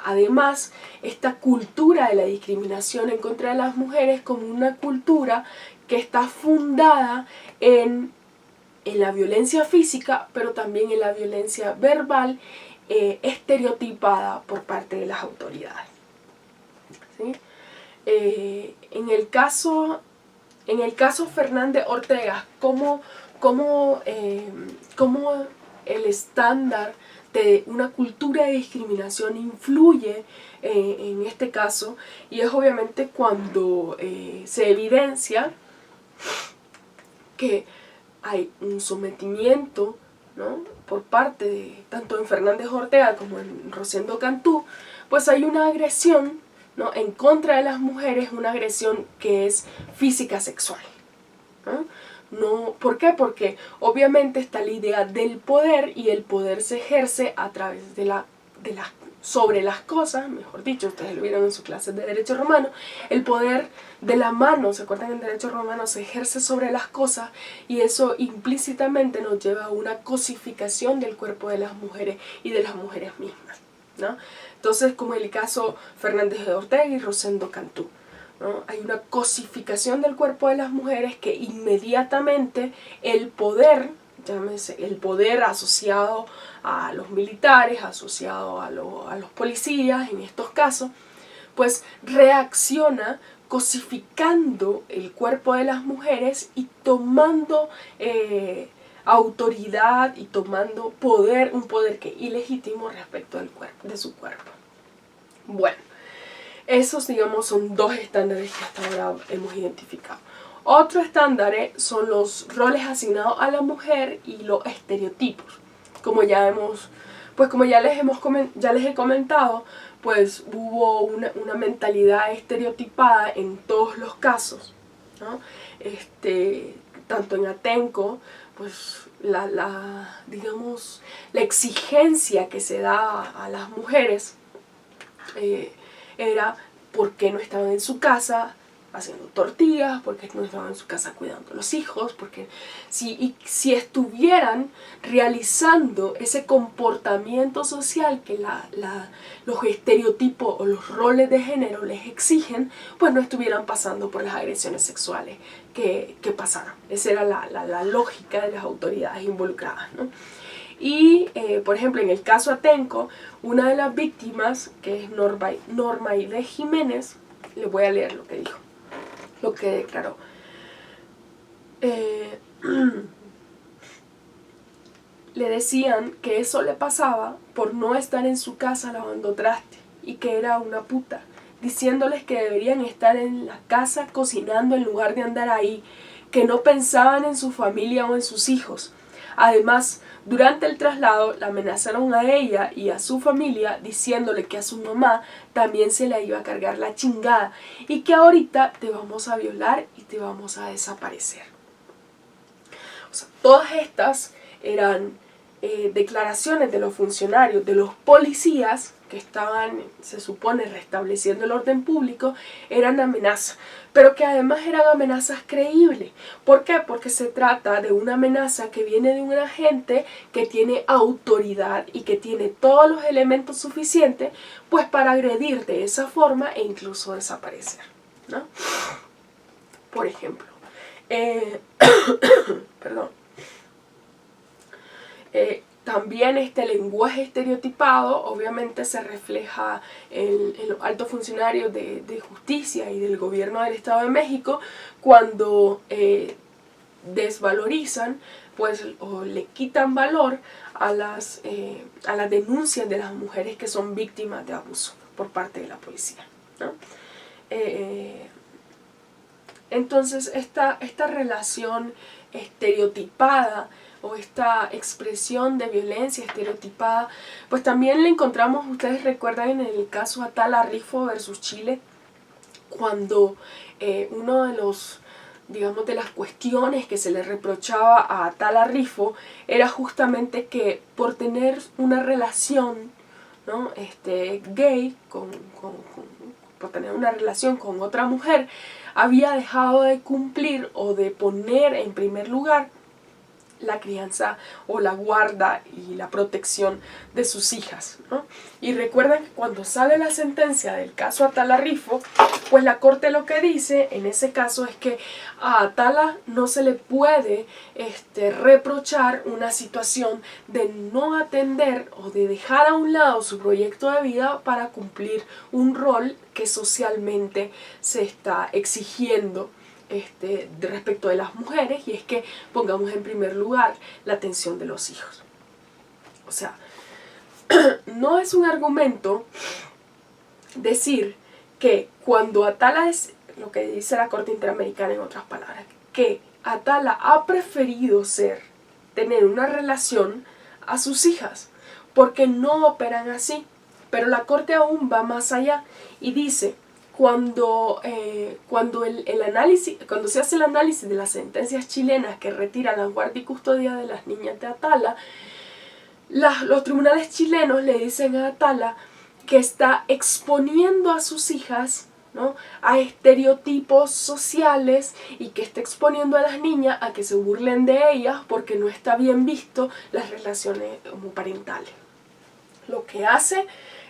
además esta cultura de la discriminación en contra de las mujeres como una cultura que está fundada en la violencia física, pero también en la violencia verbal estereotipada por parte de las autoridades, ¿sí? En el caso Fernández Ortega, ¿cómo el estándar de una cultura de discriminación influye en este caso? Y es obviamente cuando se evidencia que hay un sometimiento, ¿no?, por parte de tanto en Fernández Ortega como en Rosendo Cantú, pues hay una agresión, ¿no?, en contra de las mujeres, una agresión que es física sexual, ¿no? ¿Por qué? Porque obviamente está la idea del poder y el poder se ejerce a través sobre las cosas, mejor dicho, ustedes lo vieron en sus clases de Derecho Romano, el poder de la mano, ¿se acuerdan? En Derecho Romano se ejerce sobre las cosas y eso implícitamente nos lleva a una cosificación del cuerpo de las mujeres y de las mujeres mismas, ¿no? Entonces, como el caso Fernández de Ortega y Rosendo Cantú, ¿no? Hay una cosificación del cuerpo de las mujeres que inmediatamente el poder, llámese el poder asociado a los militares, asociado a los policías en estos casos, pues reacciona cosificando el cuerpo de las mujeres y tomando autoridad y tomando poder, un poder que es ilegítimo respecto del cuerpo, de su cuerpo. Bueno, esos, digamos, son dos estándares que hasta ahora hemos identificado. Otro estándar son los roles asignados a la mujer y los estereotipos. Como ya les he comentado, pues hubo una mentalidad estereotipada en todos los casos, ¿no? Tanto en Atenco, pues digamos, la exigencia que se da a las mujeres era por qué no estaban en su casa haciendo tortillas, por qué no estaban en su casa cuidando a los hijos, porque si estuvieran realizando ese comportamiento social que los estereotipos o los roles de género les exigen, pues no estuvieran pasando por las agresiones sexuales que pasaron. Esa era la lógica de las autoridades involucradas, ¿no? Y, por ejemplo, en el caso Atenco, una de las víctimas, que es Normaide Jiménez, les voy a leer lo que dijo, lo que declaró. Le decían que eso le pasaba por no estar en su casa lavando traste y que era una puta, diciéndoles que deberían estar en la casa cocinando en lugar de andar ahí, que no pensaban en su familia o en sus hijos. Además, durante el traslado la amenazaron a ella y a su familia diciéndole que a su mamá también se la iba a cargar la chingada y que ahorita te vamos a violar y te vamos a desaparecer. O sea, todas estas eran declaraciones de los funcionarios, de los policías que estaban, se supone, restableciendo el orden público, eran amenazas, pero que además eran amenazas creíbles. ¿Por qué? Porque se trata de una amenaza que viene de un agente que tiene autoridad y que tiene todos los elementos suficientes pues para agredir de esa forma e incluso desaparecer, ¿no? Por ejemplo, perdón. También este lenguaje estereotipado obviamente se refleja en los altos funcionarios de justicia y del gobierno del Estado de México cuando desvalorizan pues, o le quitan valor a las denuncias de las mujeres que son víctimas de abuso por parte de la policía, ¿no? Entonces esta relación estereotipada o esta expresión de violencia estereotipada, pues también la encontramos, ustedes recuerdan en el caso Atala Rifo versus Chile, cuando uno de los, digamos, de las cuestiones que se le reprochaba a Atala Rifo era justamente que por tener una relación, ¿no? Gay, por tener una relación con otra mujer, había dejado de cumplir o de poner en primer lugar la crianza o la guarda y la protección de sus hijas, ¿no? Y recuerden que cuando sale la sentencia del caso Atala Rifo, pues la corte lo que dice en ese caso es que a Atala no se le puede reprochar una situación de no atender o de dejar a un lado su proyecto de vida para cumplir un rol que socialmente se está exigiendo respecto de las mujeres, y es que pongamos en primer lugar la atención de los hijos. O sea, no es un argumento decir que cuando Atala es lo que dice la Corte Interamericana, en otras palabras, que Atala ha preferido tener una relación a sus hijas, porque no operan así. Pero la Corte aún va más allá y dice: cuando se hace el análisis de las sentencias chilenas que retiran la guardia y custodia de las niñas de Atala, los tribunales chilenos le dicen a Atala que está exponiendo a sus hijas, ¿no?, a estereotipos sociales y que está exponiendo a las niñas a que se burlen de ellas porque no está bien visto las relaciones homoparentales. Lo que hace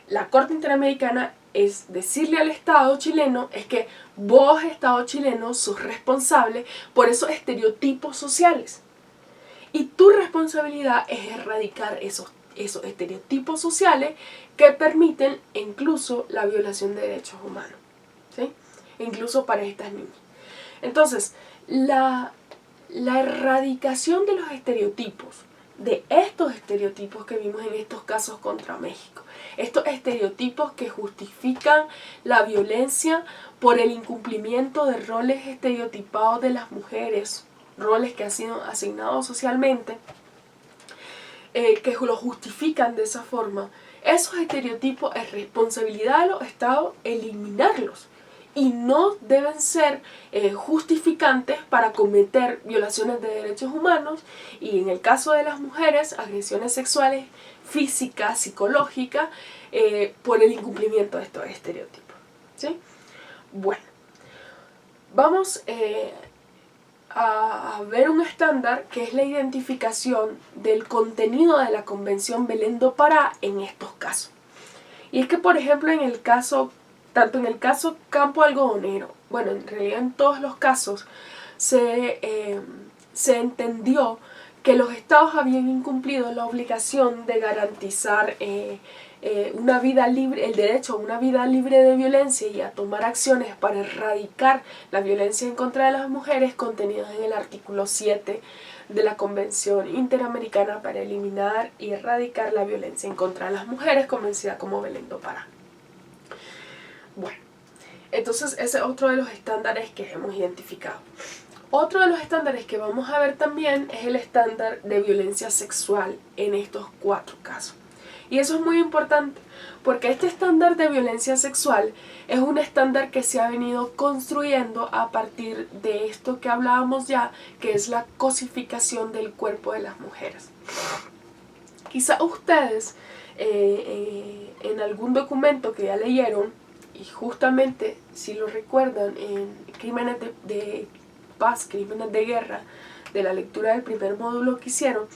la Corte Interamericana es decirle al Estado chileno es que vos, Estado chileno, sos responsable por esos estereotipos sociales. Y tu responsabilidad es erradicar esos estereotipos sociales que permiten incluso la violación de derechos humanos, ¿sí? Incluso para estas niñas. Entonces, la erradicación de los estereotipos, de estos estereotipos que vimos en estos casos contra México, estos estereotipos que justifican la violencia por el incumplimiento de roles estereotipados de las mujeres, roles que han sido asignados socialmente, que lo justifican de esa forma, esos estereotipos es responsabilidad de los estados eliminarlos y no deben ser justificantes para cometer violaciones de derechos humanos y en el caso de las mujeres, agresiones sexuales, físicas, psicológicas, por el incumplimiento de estos estereotipos, ¿sí? Bueno, vamos a ver un estándar que es la identificación del contenido de la Convención Belén do Pará en estos casos. Y es que, por ejemplo, en el caso, tanto en el caso Campo Algodonero, bueno, en realidad en todos los casos, se entendió que los estados habían incumplido la obligación de garantizar una vida libre, el derecho a una vida libre de violencia y a tomar acciones para erradicar la violencia en contra de las mujeres contenidas en el artículo 7 de la Convención Interamericana para eliminar y erradicar la violencia en contra de las mujeres, conocida como Belén do Pará. Bueno, entonces ese es otro de los estándares que hemos identificado. Otro de los estándares que vamos a ver también es el estándar de violencia sexual en estos 4 casos. Y eso es muy importante porque este estándar de violencia sexual es un estándar que se ha venido construyendo a partir de esto que hablábamos ya, que es la cosificación del cuerpo de las mujeres. Quizá ustedes en algún documento que ya leyeron, y justamente si lo recuerdan en Crímenes de Paz, Crímenes de Guerra, de la lectura del primer módulo que hicieron,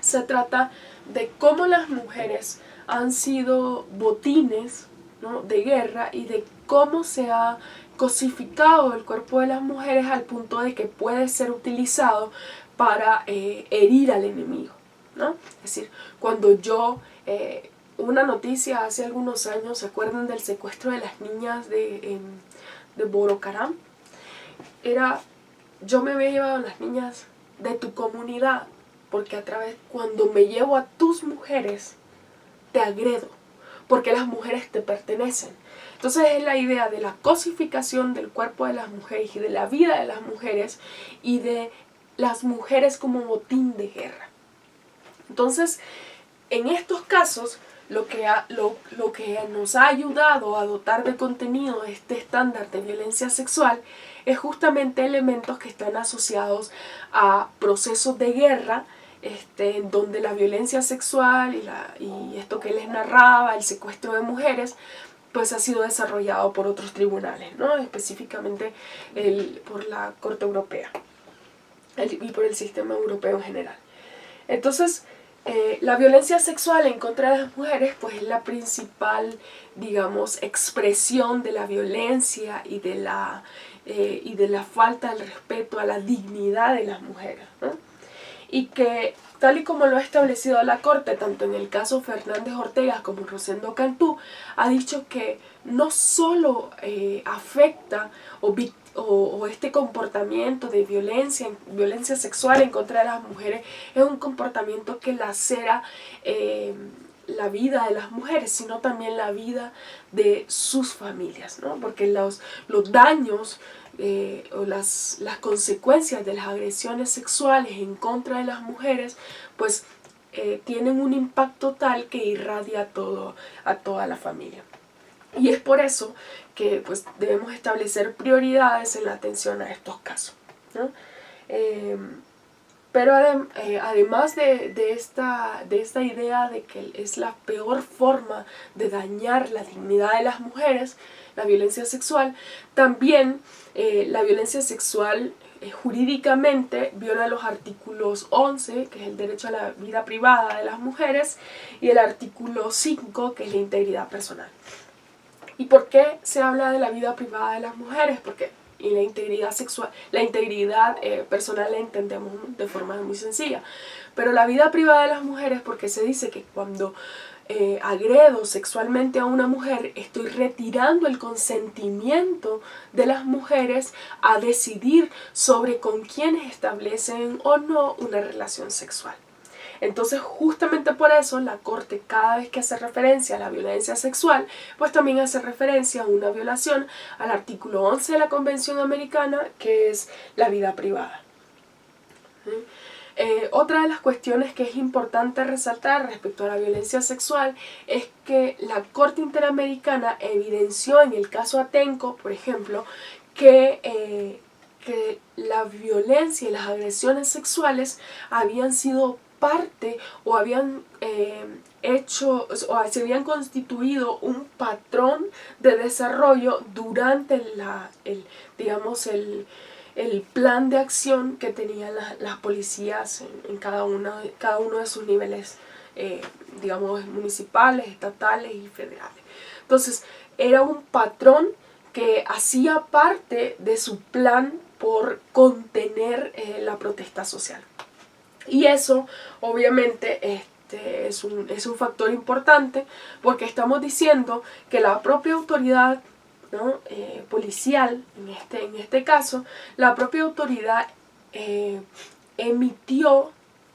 se trata de cómo las mujeres han sido botines, ¿no?, de guerra y de cómo se ha cosificado el cuerpo de las mujeres al punto de que puede ser utilizado para herir al enemigo, ¿no? Es decir, cuando una noticia hace algunos años, ¿se acuerdan del secuestro de las niñas de Borocaram? Yo me había llevado a las niñas de tu comunidad, porque cuando me llevo a tus mujeres, te agredo, porque las mujeres te pertenecen. Entonces es la idea de la cosificación del cuerpo de las mujeres y de la vida de las mujeres y de las mujeres como botín de guerra. Entonces, en estos casos, lo que nos ha ayudado a dotar de contenido este estándar de violencia sexual es justamente elementos que están asociados a procesos de guerra, en donde la violencia sexual y esto que les narraba, el secuestro de mujeres, pues ha sido desarrollado por otros tribunales, ¿no? Específicamente por la Corte Europea y por el sistema europeo en general. Entonces, la violencia sexual en contra de las mujeres pues es la principal, digamos, expresión de la violencia y de la falta de respeto a la dignidad de las mujeres, ¿no? Y que, tal y como lo ha establecido la Corte, tanto en el caso Fernández Ortega como Rosendo Cantú, ha dicho que no solo afecta o este comportamiento de violencia sexual en contra de las mujeres es un comportamiento que lacera la vida de las mujeres, sino también la vida de sus familias, ¿no? Porque los daños o las consecuencias de las agresiones sexuales en contra de las mujeres, pues tienen un impacto tal que irradia a toda la familia. Y es por eso que pues, debemos establecer prioridades en la atención a estos casos, ¿no? Pero además de esta idea de que es la peor forma de dañar la dignidad de las mujeres, la violencia sexual, también la violencia sexual jurídicamente viola los artículos 11, que es el derecho a la vida privada de las mujeres, y el artículo 5, que es la integridad personal. ¿Y por qué se habla de la vida privada de las mujeres? Porque y la integridad sexual, la integridad personal la entendemos de forma muy sencilla. Pero la vida privada de las mujeres, porque se dice que cuando agredo sexualmente a una mujer, estoy retirando el consentimiento de las mujeres a decidir sobre con quiénes establecen o no una relación sexual. Entonces, justamente por eso, la Corte, cada vez que hace referencia a la violencia sexual, pues también hace referencia a una violación al artículo 11 de la Convención Americana, que es la vida privada. Otra de las cuestiones que es importante resaltar respecto a la violencia sexual es que la Corte Interamericana evidenció en el caso Atenco, por ejemplo, que la violencia y las agresiones sexuales habían sido parte o habían hecho o se habían constituido un patrón de desarrollo durante el plan de acción que tenían las policías en cada uno de sus niveles, municipales, estatales y federales. Entonces, era un patrón que hacía parte de su plan por contener la protesta social. Y eso, obviamente, es un factor importante porque estamos diciendo que la propia autoridad, ¿no? Policial, en este caso, la propia autoridad emitió,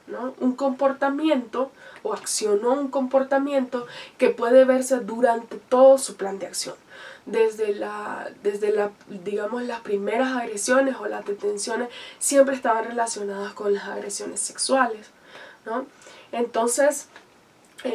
¿no? un comportamiento o accionó un comportamiento que puede verse durante todo su plan de acción. Desde las primeras agresiones o las detenciones siempre estaban relacionadas con las agresiones sexuales, ¿no? Entonces,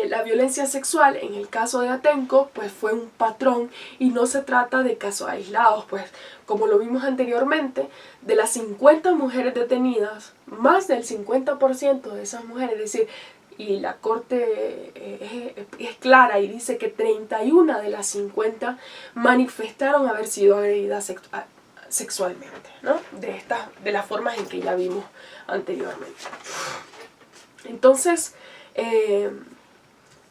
la violencia sexual, en el caso de Atenco, pues fue un patrón y no se trata de casos aislados, pues como lo vimos anteriormente, de las 50 mujeres detenidas, más del 50% de esas mujeres, es decir, y la Corte es clara y dice que 31 de las 50 manifestaron haber sido agredidas sexualmente, ¿no? De las formas en que ya vimos anteriormente. Entonces,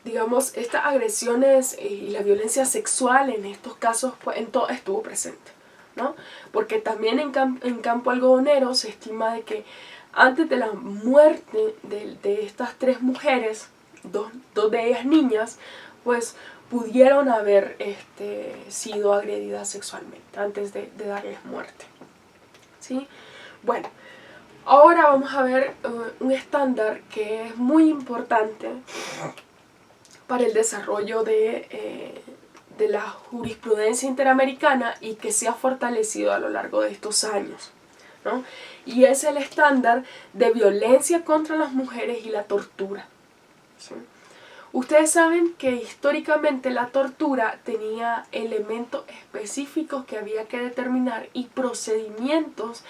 estas agresiones y la violencia sexual en estos casos pues, en todo estuvo presente, ¿no? Porque también en Campo Algodonero se estima de que antes de la muerte de estas 3 mujeres, dos de ellas niñas, pues pudieron haber sido agredidas sexualmente antes de darles muerte, ¿sí? Bueno, ahora vamos a ver un estándar que es muy importante para el desarrollo de la jurisprudencia interamericana y que se ha fortalecido a lo largo de estos años, ¿no? Y es el estándar de violencia contra las mujeres y la tortura, ¿sí? Ustedes saben que históricamente la tortura tenía elementos específicos que había que determinar y procedimientos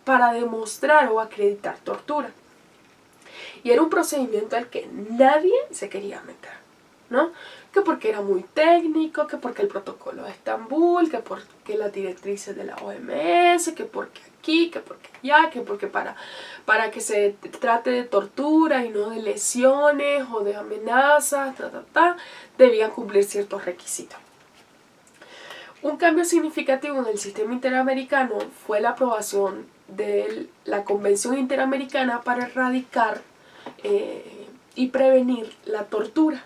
para demostrar o acreditar tortura. Y era un procedimiento al que nadie se quería meter, ¿no? Que porque era muy técnico, que porque el protocolo de Estambul, que porque las directrices de la OMS, que porque aquí, que porque allá, que porque para que se trate de tortura y no de lesiones o de amenazas, debían cumplir ciertos requisitos. Un cambio significativo en el sistema interamericano fue la aprobación de la Convención Interamericana para erradicar y prevenir la tortura.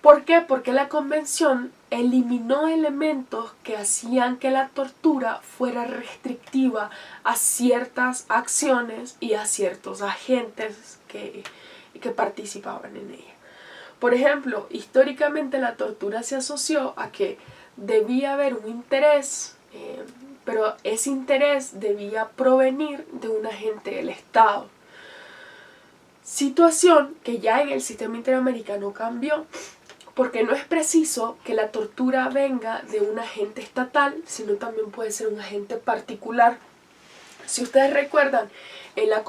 ¿Por qué? Porque la convención eliminó elementos que hacían que la tortura fuera restrictiva a ciertas acciones y a ciertos agentes que participaban en ella. Por ejemplo, históricamente la tortura se asoció a que debía haber un interés, pero ese interés debía provenir de un agente del Estado. Situación que ya en el sistema interamericano cambió, porque no es preciso que la tortura venga de un agente estatal, sino también puede ser un agente particular. Si ustedes recuerdan, en la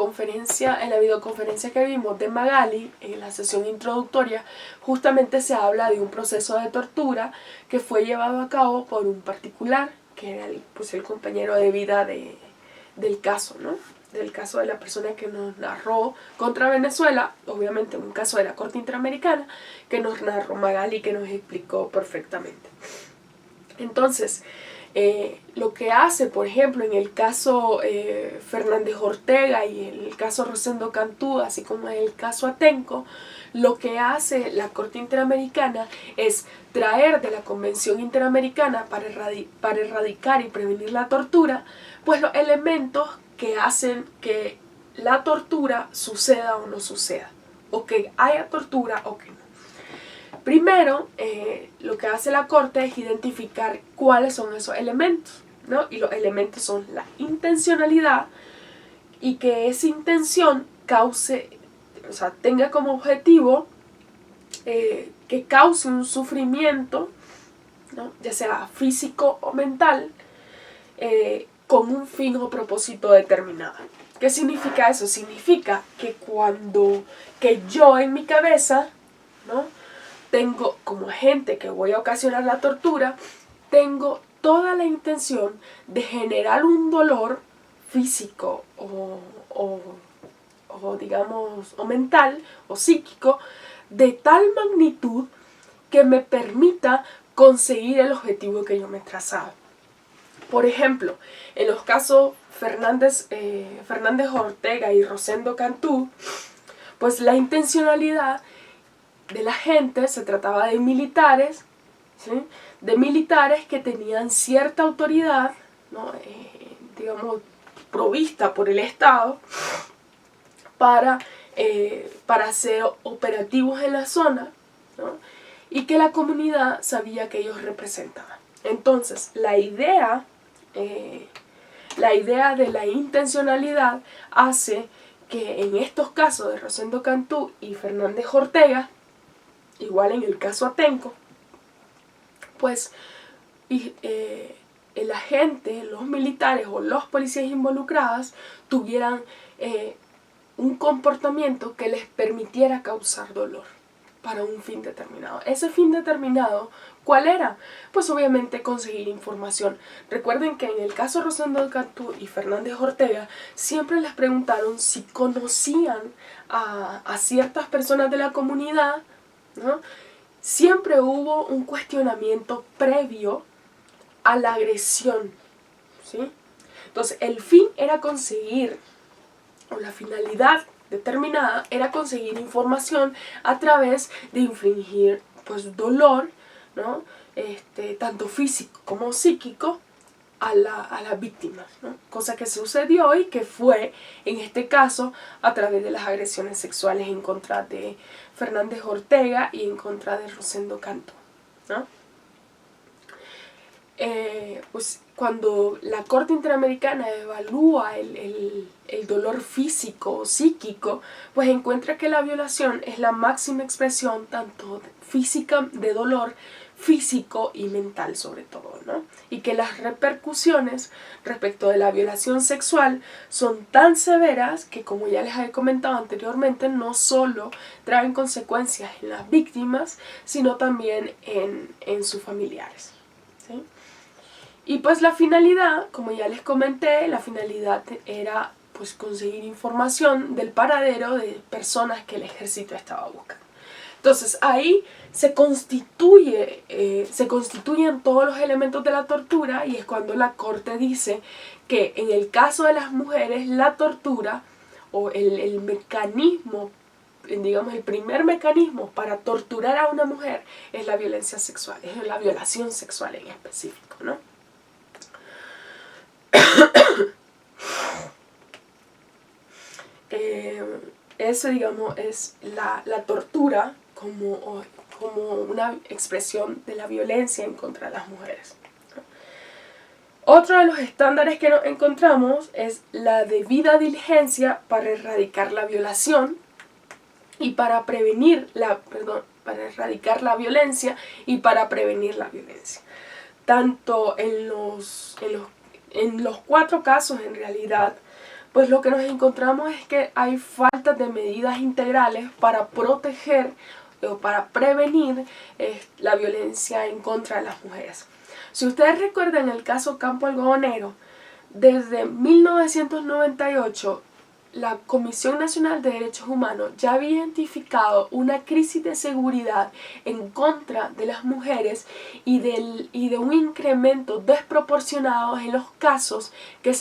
videoconferencia que vimos de Magali, en la sesión introductoria, justamente se habla de un proceso de tortura que fue llevado a cabo por un particular, que era el compañero de vida del caso, ¿no? Del caso de la persona que nos narró contra Venezuela, obviamente un caso de la Corte Interamericana, que nos narró Magali, que nos explicó perfectamente. Entonces, lo que hace, por ejemplo, en el caso Fernández Ortega y en el caso Rosendo Cantú, así como en el caso Atenco, lo que hace la Corte Interamericana es traer de la Convención Interamericana para erradicar y prevenir la tortura, pues los elementos que hacen que la tortura suceda o no suceda, o que haya tortura o que no. Primero, lo que hace la Corte es identificar cuáles son esos elementos, ¿no? Y los elementos son la intencionalidad y que esa intención tenga como objetivo que cause un sufrimiento, ¿no? Ya sea físico o mental, con un fin o propósito determinado. ¿Qué significa eso? Significa que que yo en mi cabeza, ¿no?, tengo como agente que voy a ocasionar la tortura, tengo toda la intención de generar un dolor físico o mental o psíquico de tal magnitud que me permita conseguir el objetivo que yo me he trazado. Por ejemplo, en los casos Fernández Ortega y Rosendo Cantú, pues la intencionalidad de la gente se trataba de militares, ¿sí?, de militares que tenían cierta autoridad, ¿no?, provista por el Estado para hacer operativos en la zona, ¿no?, y que la comunidad sabía que ellos representaban. Entonces, la idea de la intencionalidad hace que en estos casos de Rosendo Cantú y Fernández Ortega, igual en el caso Atenco, pues el agente, los militares o los policías involucrados tuvieran un comportamiento que les permitiera causar dolor para un fin determinado. Ese fin determinado, ¿cuál era? Pues obviamente conseguir información. Recuerden que en el caso Rosendo Cantú y Fernández Ortega siempre les preguntaron si conocían a ciertas personas de la comunidad, ¿no? Siempre hubo un cuestionamiento previo a la agresión, ¿sí? Entonces, el fin era conseguir, o la finalidad determinada era conseguir información a través de infligir, pues, dolor, ¿no?, tanto físico como psíquico a las víctimas, ¿no? Cosa que sucedió y que fue, en este caso, a través de las agresiones sexuales en contra de Fernández Ortega y en contra de Rosendo Cantú, ¿no? Pues cuando la Corte Interamericana evalúa el dolor físico o psíquico, pues encuentra que la violación es la máxima expresión tanto física de dolor físico y mental sobre todo, ¿no? Y que las repercusiones respecto de la violación sexual son tan severas que, como ya les he comentado anteriormente, no solo traen consecuencias en las víctimas, sino también en sus familiares, ¿sí? Y pues la finalidad, como ya les comenté, la finalidad era, pues, conseguir información del paradero de personas que el ejército estaba buscando. Entonces ahí se constituyen todos los elementos de la tortura, y es cuando la Corte dice que en el caso de las mujeres la tortura o el mecanismo, digamos el primer mecanismo para torturar a una mujer es la violencia sexual, es la violación sexual en específico, ¿no? Eso, digamos, es la tortura como una expresión de la violencia en contra de las mujeres. Otro de los estándares que nos encontramos es la debida diligencia para erradicar la violación y para erradicar la violencia y para prevenir la violencia. Tanto en los 4 casos, en realidad, pues lo que nos encontramos es que hay falta de medidas integrales para proteger o para prevenir la violencia en contra de las mujeres. Si ustedes recuerdan el caso Campo Algodonero, desde 1998 la Comisión Nacional de Derechos Humanos ya había identificado una crisis de seguridad en contra de las mujeres y de un incremento desproporcionado en los casos que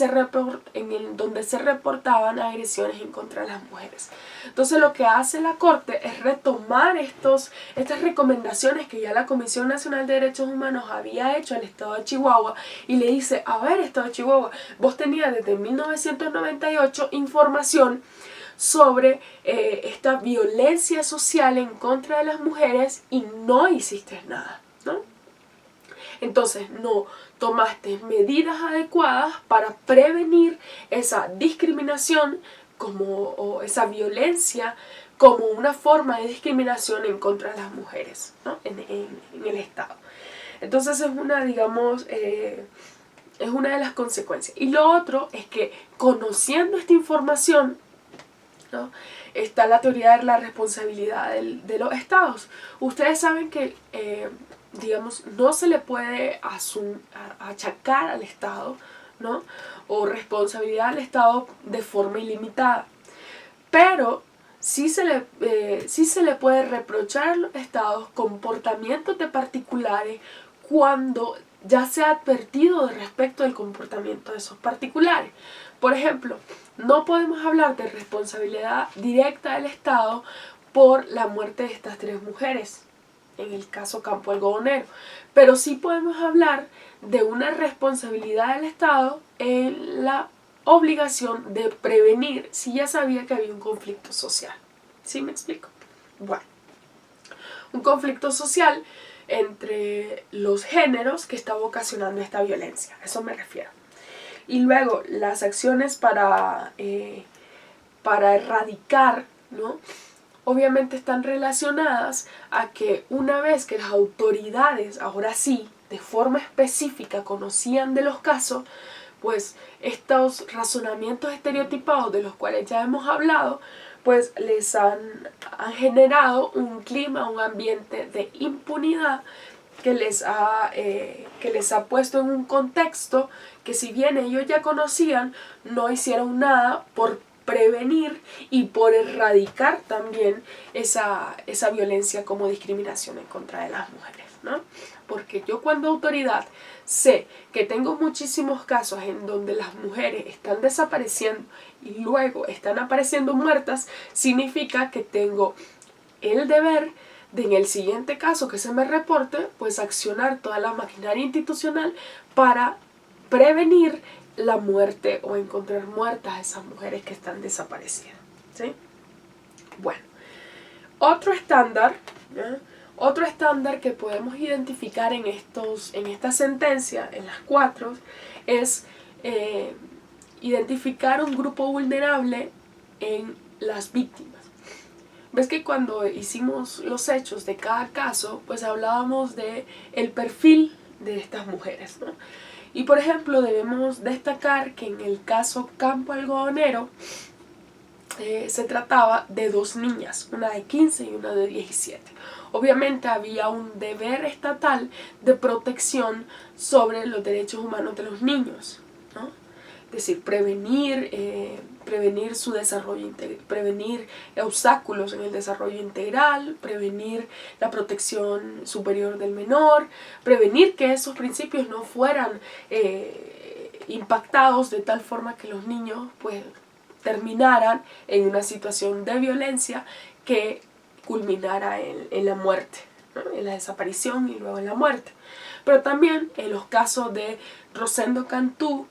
donde se reportaban agresiones en contra de las mujeres. Entonces lo que hace la Corte es retomar estas recomendaciones que ya la Comisión Nacional de Derechos Humanos había hecho al Estado de Chihuahua y le dice, a ver, Estado de Chihuahua, vos tenías desde 1998 información sobre esta violencia social en contra de las mujeres y no hiciste nada, ¿no? Entonces no tomaste medidas adecuadas para prevenir esa discriminación o esa violencia como una forma de discriminación en contra de las mujeres, ¿no? en el Estado. Entonces es una, digamos, es una de las consecuencias. Y lo otro es que conociendo esta información, ¿no?, está la teoría de la responsabilidad de los estados. Ustedes saben que, digamos, no se le puede achacar al Estado, ¿no?, o responsabilidad al Estado de forma ilimitada. Pero sí se le puede reprochar a los estados comportamientos de particulares cuando ya se ha advertido de respecto del comportamiento de esos particulares. Por ejemplo, no podemos hablar de responsabilidad directa del Estado por la muerte de estas 3 mujeres, en el caso Campo Algodonero, pero sí podemos hablar de una responsabilidad del Estado en la obligación de prevenir si ya sabía que había un conflicto social. ¿Sí me explico? Bueno, un conflicto social entre los géneros que estaba ocasionando esta violencia, a eso me refiero. Y luego las acciones para erradicar, ¿no?, obviamente están relacionadas a que una vez que las autoridades, ahora sí, de forma específica conocían de los casos, pues estos razonamientos estereotipados de los cuales ya hemos hablado, pues les han generado un clima, un ambiente de impunidad que les ha puesto en un contexto que, si bien ellos ya conocían, no hicieron nada por prevenir y por erradicar también esa violencia como discriminación en contra de las mujeres, ¿no? Porque yo, cuando autoridad, sé que tengo muchísimos casos en donde las mujeres están desapareciendo y luego están apareciendo muertas, significa que tengo el deber de, en el siguiente caso que se me reporte, pues accionar toda la maquinaria institucional para prevenir la muerte o encontrar muertas a esas mujeres que están desaparecidas, ¿sí? Bueno, otro estándar que podemos identificar en esta sentencia, en las 4, es identificar un grupo vulnerable en las víctimas. Ves que cuando hicimos los hechos de cada caso, pues hablábamos de el perfil de estas mujeres, ¿no? Y por ejemplo, debemos destacar que en el caso Campo Algodonero se trataba de 2 niñas, una de 15 y una de 17. Obviamente había un deber estatal de protección sobre los derechos humanos de los niños, ¿no? Es decir, prevenir su desarrollo, prevenir obstáculos en el desarrollo integral, prevenir la protección superior del menor, prevenir que esos principios no fueran impactados de tal forma que los niños pues terminaran en una situación de violencia que culminara en la muerte, ¿no?, en la desaparición y luego en la muerte. Pero también en los casos de Rosendo Cantú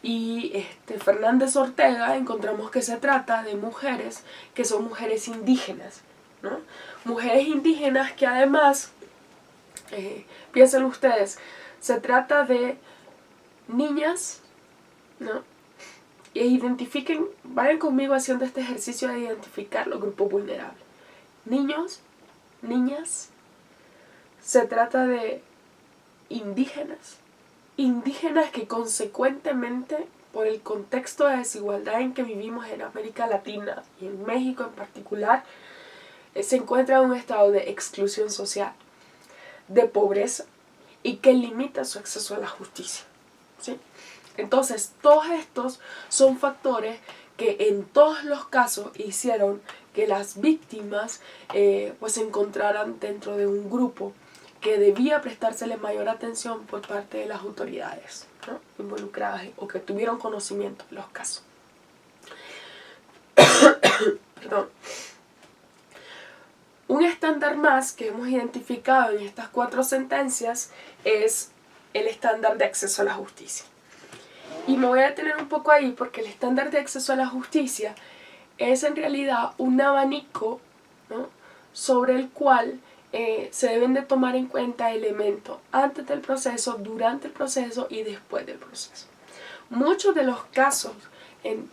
y Fernández Ortega encontramos que se trata de mujeres que son mujeres indígenas, ¿no? Mujeres indígenas que además, piensen ustedes, se trata de niñas, ¿no? E identifiquen, vayan conmigo haciendo este ejercicio de identificar los grupos vulnerables. Niños, niñas, se trata de indígenas que consecuentemente, por el contexto de desigualdad en que vivimos en América Latina y en México en particular, se encuentran en un estado de exclusión social, de pobreza y que limita su acceso a la justicia, ¿sí? Entonces, todos estos son factores que en todos los casos hicieron que las víctimas pues se encontraran dentro de un grupo que debía prestársele mayor atención por parte de las autoridades, ¿no?, involucradas o que tuvieron conocimiento de los casos. Perdón. Un estándar más que hemos identificado en estas 4 sentencias es el estándar de acceso a la justicia. Y me voy a detener un poco ahí porque el estándar de acceso a la justicia es en realidad un abanico, ¿no?, sobre el cual se deben de tomar en cuenta elementos antes del proceso, durante el proceso y después del proceso. Muchos de los casos en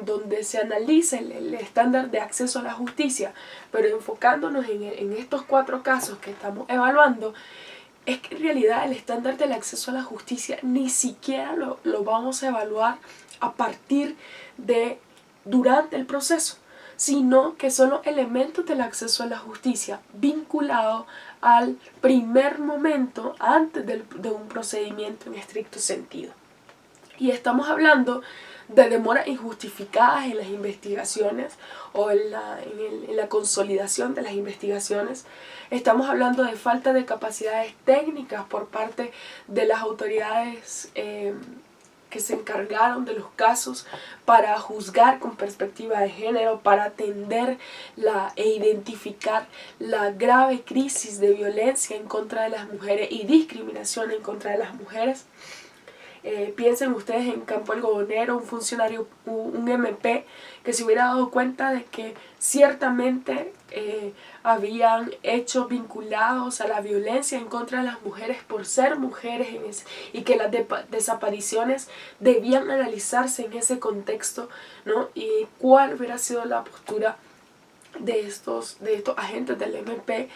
donde se analiza el estándar de acceso a la justicia, pero enfocándonos en estos 4 casos que estamos evaluando, es que en realidad el estándar del acceso a la justicia ni siquiera lo vamos a evaluar a partir de durante el proceso, sino que son los elementos del acceso a la justicia vinculados al primer momento antes de un procedimiento en estricto sentido. Y estamos hablando de demoras injustificadas en las investigaciones o en la consolidación de las investigaciones. Estamos hablando de falta de capacidades técnicas por parte de las autoridades que se encargaron de los casos para juzgar con perspectiva de género, para atender e identificar la grave crisis de violencia en contra de las mujeres y discriminación en contra de las mujeres. Piensen ustedes en Campo Algodonero, un funcionario, un MP, que se hubiera dado cuenta de que ciertamente habían hechos vinculados a la violencia en contra de las mujeres por ser mujeres y que las desapariciones debían analizarse en ese contexto, ¿no? Y cuál hubiera sido la postura de estos agentes del MP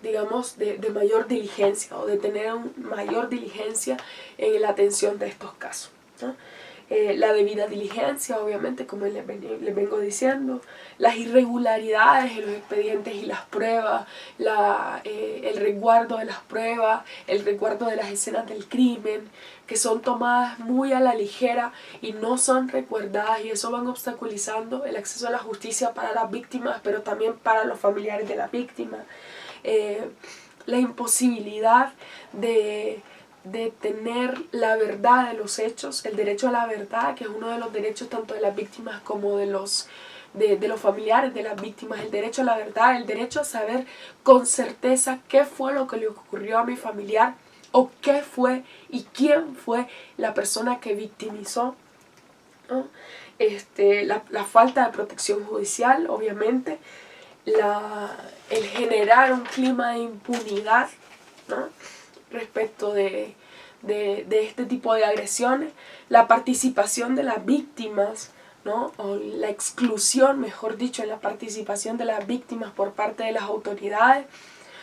de mayor diligencia o de tener mayor diligencia en la atención de estos casos, ¿no? La debida diligencia, obviamente, como les vengo diciendo, las irregularidades en los expedientes y las pruebas, el resguardo de las pruebas, el resguardo de las escenas del crimen, que son tomadas muy a la ligera y no son recuerdadas, y eso van obstaculizando el acceso a la justicia para las víctimas, pero también para los familiares de las víctimas. La imposibilidad de tener la verdad de los hechos, el derecho a la verdad, que es uno de los derechos tanto de las víctimas como de los familiares de las víctimas, el derecho a la verdad, el derecho a saber con certeza qué fue lo que le ocurrió a mi familiar o qué fue y quién fue la persona que victimizó, ¿no? La falta de protección judicial, obviamente, el generar un clima de impunidad, ¿no?, respecto de este tipo de agresiones, la participación de las víctimas, ¿no?, o la exclusión, mejor dicho, en la participación de las víctimas por parte de las autoridades.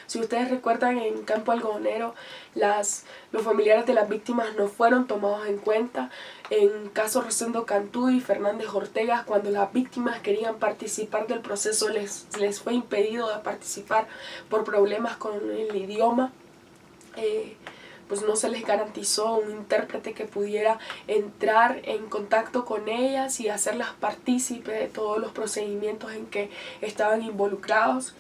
Si ustedes recuerdan, en Campo Algodonero los familiares de las víctimas no fueron tomados en cuenta. En caso Rosendo Cantú y Fernández Ortega, cuando las víctimas querían participar del proceso, les fue impedido de participar por problemas con el idioma. Pues no se les garantizó un intérprete que pudiera entrar en contacto con ellas y hacerlas partícipes de todos los procedimientos en que estaban involucrados.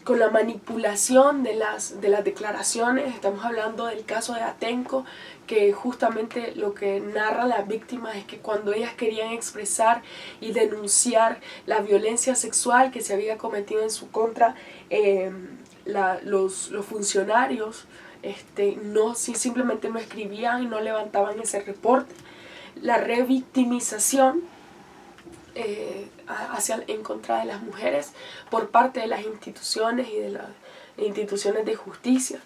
Con la manipulación de las declaraciones, estamos hablando del caso de Atenco, que justamente lo que narra las víctimas es que cuando ellas querían expresar y denunciar la violencia sexual que se había cometido en su contra, los funcionarios simplemente no escribían y no levantaban ese reporte. La revictimización en contra de las mujeres por parte de las instituciones y de las instituciones de justicia.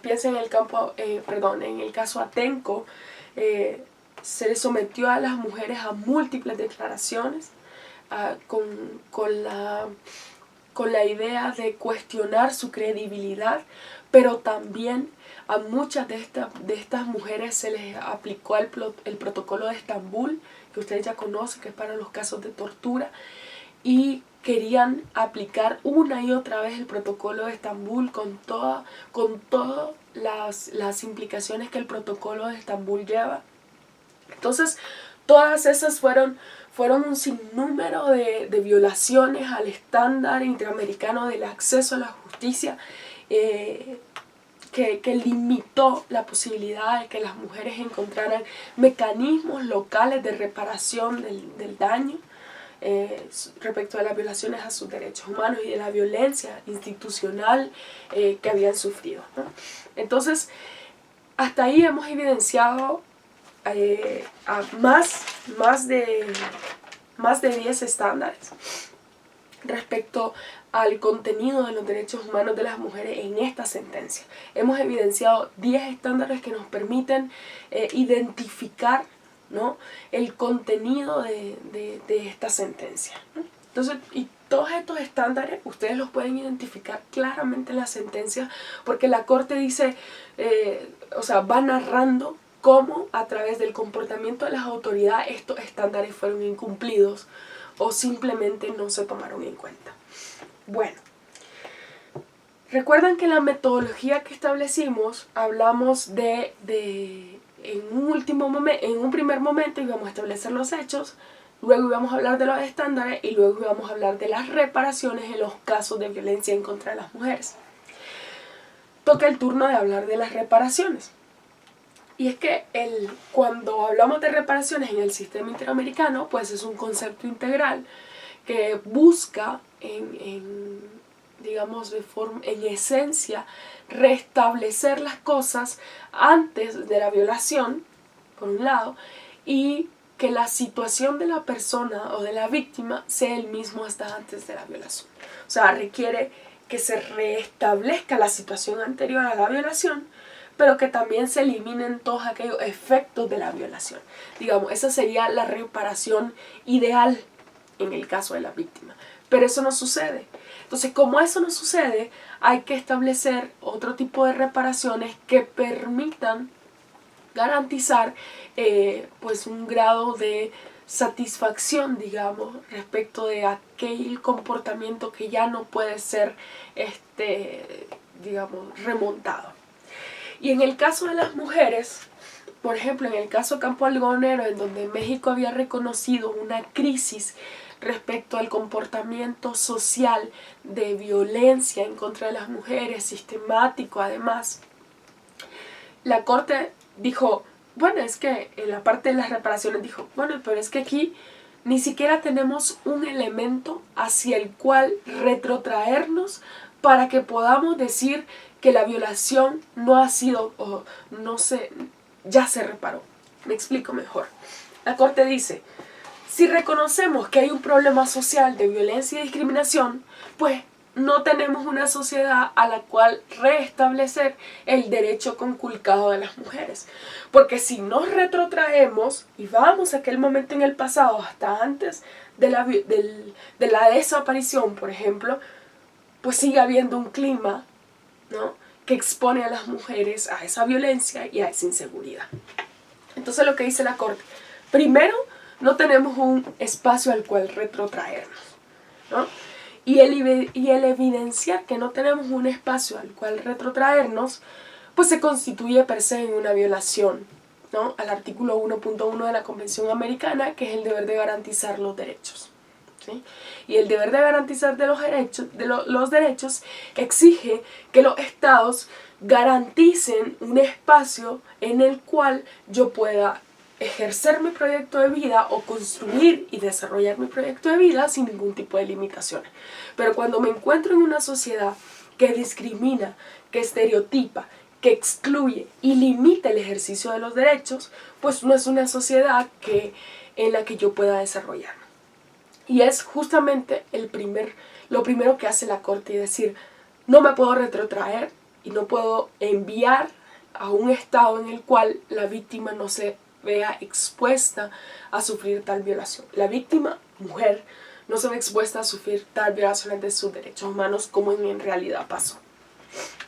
Piensen en el caso Atenco, se le sometió a las mujeres a múltiples declaraciones con la idea de cuestionar su credibilidad, pero también a muchas de estas mujeres se les aplicó el protocolo de Estambul, que ustedes ya conocen, que es para los casos de tortura, y querían aplicar una y otra vez el protocolo de Estambul con todas las implicaciones que el protocolo de Estambul lleva. Entonces, todas esas fueron un sinnúmero de violaciones al estándar interamericano del acceso a la justicia, que limitó la posibilidad de que las mujeres encontraran mecanismos locales de reparación del daño respecto a las violaciones a sus derechos humanos y de la violencia institucional que habían sufrido, ¿no? Entonces, hasta ahí hemos evidenciado a más de 10 estándares respecto al contenido de los derechos humanos de las mujeres en esta sentencia. Hemos evidenciado 10 estándares que nos permiten identificar, ¿no?, el contenido de esta sentencia, ¿no? Entonces, y todos estos estándares ustedes los pueden identificar claramente en la sentencia, porque la Corte dice, va narrando cómo a través del comportamiento de las autoridades estos estándares fueron incumplidos o simplemente no se tomaron en cuenta. Bueno, recuerdan que en la metodología que establecimos hablamos en un primer momento íbamos a establecer los hechos, luego íbamos a hablar de los estándares y luego íbamos a hablar de las reparaciones en los casos de violencia en contra de las mujeres. Toca el turno de hablar de las reparaciones. Y es que cuando hablamos de reparaciones en el sistema interamericano, pues es un concepto integral que busca en esencia restablecer las cosas antes de la violación, por un lado, y que la situación de la persona o de la víctima sea el mismo hasta antes de la violación. O sea, requiere que se restablezca la situación anterior a la violación, pero que también se eliminen todos aquellos efectos de la violación. Digamos, esa sería la reparación ideal en el caso de la víctima. Pero eso no sucede. Entonces, como eso no sucede, hay que establecer otro tipo de reparaciones que permitan garantizar pues un grado de satisfacción, digamos, respecto de aquel comportamiento que ya no puede ser remontado. Y en el caso de las mujeres, por ejemplo, en el caso Campo Algodonero, en donde México había reconocido una crisis respecto al comportamiento social de violencia en contra de las mujeres, sistemático además, la Corte dijo, bueno, es que en la parte de las reparaciones dijo, bueno, pero es que aquí ni siquiera tenemos un elemento hacia el cual retrotraernos para que podamos decir que la violación no ha sido, ya se reparó. Me explico mejor. La Corte dice, si reconocemos que hay un problema social de violencia y discriminación, pues no tenemos una sociedad a la cual restablecer el derecho conculcado de las mujeres. Porque si nos retrotraemos y vamos a aquel momento en el pasado, hasta antes de la desaparición, por ejemplo, pues sigue habiendo un clima, ¿no?, que expone a las mujeres a esa violencia y a esa inseguridad. Entonces lo que dice la Corte, primero, no tenemos un espacio al cual retrotraernos, ¿no? Y el evidenciar que no tenemos un espacio al cual retrotraernos, pues se constituye per se en una violación, ¿no?, al artículo 1.1 de la Convención Americana, que es el deber de garantizar los derechos, ¿sí? Y el deber de garantizar los derechos exige que los estados garanticen un espacio en el cual yo pueda ejercer mi proyecto de vida o construir y desarrollar mi proyecto de vida sin ningún tipo de limitaciones. Pero cuando me encuentro en una sociedad que discrimina, que estereotipa, que excluye y limita el ejercicio de los derechos, pues no es una sociedad en la que yo pueda desarrollarme. Y es justamente lo primero que hace la Corte, y decir, no me puedo retrotraer y no puedo enviar a un estado en el cual la víctima no se vea expuesta a sufrir tal violación. La víctima, mujer, no se ve expuesta a sufrir tal violación de sus derechos humanos como en realidad pasó,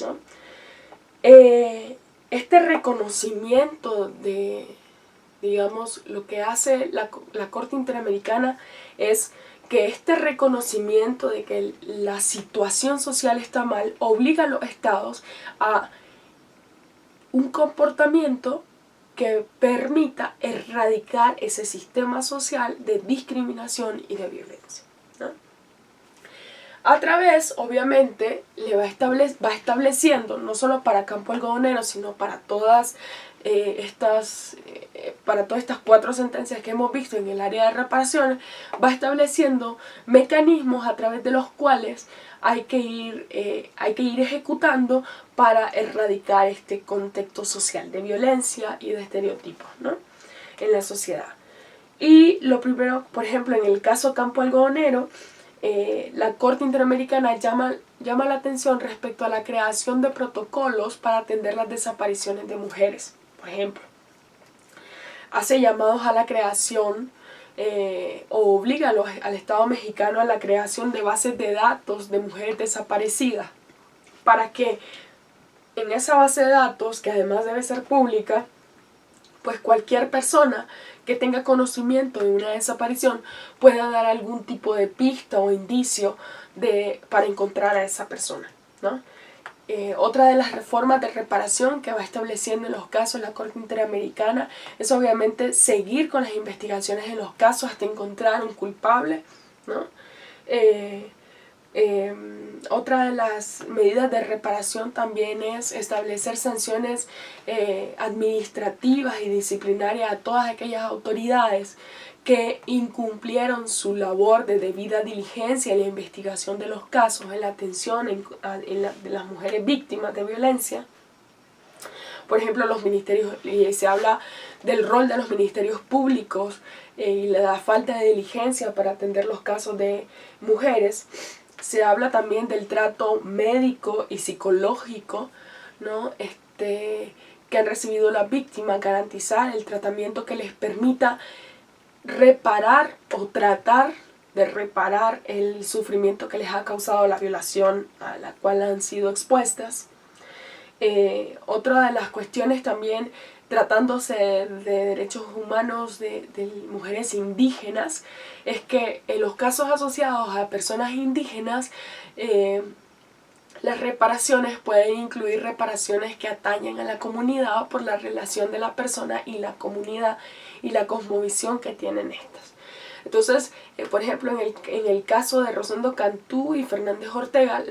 ¿no? Este reconocimiento de, digamos, lo que hace la Corte Interamericana es que este reconocimiento de que la situación social está mal obliga a los estados a un comportamiento que permita erradicar ese sistema social de discriminación y de violencia, ¿no? A través, obviamente, va estableciendo, no solo para Campo Algodonero, sino para todas estas 4 sentencias que hemos visto en el área de reparaciones, va estableciendo mecanismos a través de los cuales hay que ir ejecutando para erradicar este contexto social de violencia y de estereotipos, ¿no?, en la sociedad. Y lo primero, por ejemplo, en el caso Campo Algodonero, la Corte Interamericana llama la atención respecto a la creación de protocolos para atender las desapariciones de mujeres. Por ejemplo, hace llamados a la creación o obliga al Estado mexicano a la creación de bases de datos de mujeres desaparecidas, para que en esa base de datos, que además debe ser pública, pues cualquier persona que tenga conocimiento de una desaparición pueda dar algún tipo de pista o indicio para encontrar a esa persona, ¿no? Otra de las reformas de reparación que va estableciendo en los casos la Corte Interamericana es obviamente seguir con las investigaciones en los casos hasta encontrar un culpable, ¿no? Otra de las medidas de reparación también es establecer sanciones administrativas y disciplinarias a todas aquellas autoridades que incumplieron su labor de debida diligencia en la investigación de los casos, en la atención de las mujeres víctimas de violencia. Por ejemplo, los ministerios, y se habla del rol de los ministerios públicos y la falta de diligencia para atender los casos de mujeres. Se habla también del trato médico y psicológico, ¿no?, que han recibido las víctimas, garantizar el tratamiento que les permita reparar o tratar de reparar el sufrimiento que les ha causado la violación a la cual han sido expuestas. Otra de las cuestiones también, tratándose de derechos humanos de mujeres indígenas, es que en los casos asociados a personas indígenas, las reparaciones pueden incluir reparaciones que atañen a la comunidad por la relación de la persona y la comunidad y la cosmovisión que tienen estas. Entonces, por ejemplo, en el caso de Rosendo Cantú y Fernández Ortega,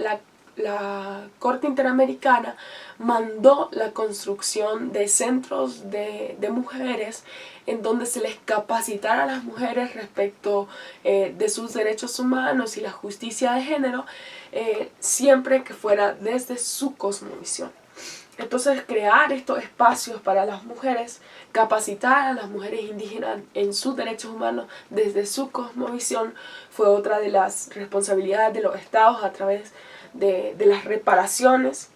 la Corte Interamericana mandó la construcción de centros de mujeres en donde se les capacitara a las mujeres respecto de sus derechos humanos y la justicia de género, siempre que fuera desde su cosmovisión. Entonces, crear estos espacios para las mujeres, capacitar a las mujeres indígenas en sus derechos humanos desde su cosmovisión, fue otra de las responsabilidades de los estados a través de las reparaciones.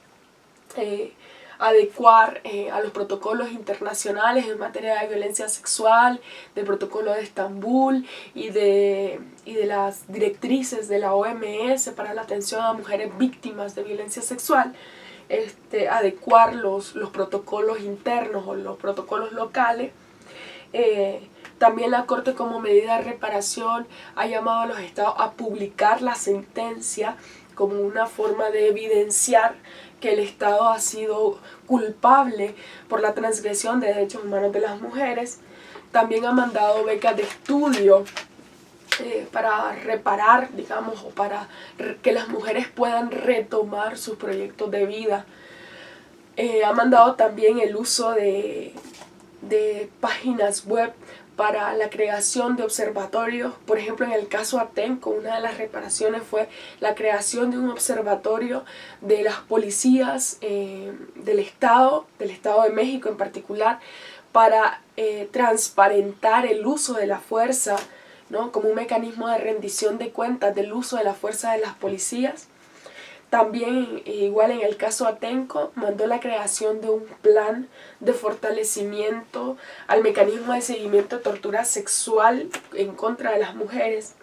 Adecuar a los protocolos internacionales en materia de violencia sexual, del protocolo de Estambul y de las directrices de la OMS para la atención a mujeres víctimas de violencia sexual. Adecuar los protocolos internos o los protocolos locales. También la Corte, como medida de reparación, ha llamado a los estados a publicar la sentencia como una forma de evidenciar que el Estado ha sido culpable por la transgresión de derechos humanos de las mujeres. También ha mandado becas de estudio para reparar, digamos, o para que las mujeres puedan retomar sus proyectos de vida. Ha mandado también el uso de páginas web para la creación de observatorios. Por ejemplo, en el caso Atenco, una de las reparaciones fue la creación de un observatorio de las policías del Estado de México en particular, para transparentar el uso de la fuerza, ¿no?, como un mecanismo de rendición de cuentas del uso de la fuerza de las policías. También, igual en el caso Atenco, mandó la creación de un plan de fortalecimiento al mecanismo de seguimiento de tortura sexual en contra de las mujeres.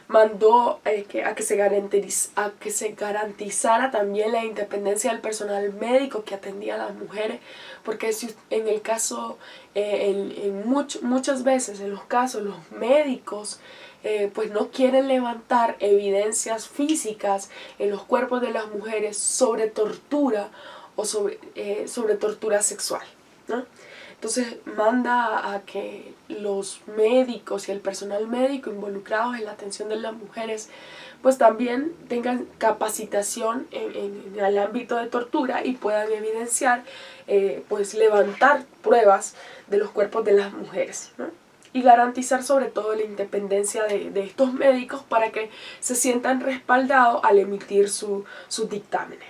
Mandó a que se garantizara también la independencia del personal médico que atendía a las mujeres, porque en el caso, muchas veces en los casos, los médicos pues no quieren levantar evidencias físicas en los cuerpos de las mujeres sobre tortura o sobre tortura sexual, ¿no? Entonces manda a que los médicos y el personal médico involucrados en la atención de las mujeres pues también tengan capacitación en el ámbito de tortura y puedan evidenciar, pues levantar pruebas de los cuerpos de las mujeres, ¿no? Y garantizar sobre todo la independencia de estos médicos para que se sientan respaldados al emitir sus dictámenes.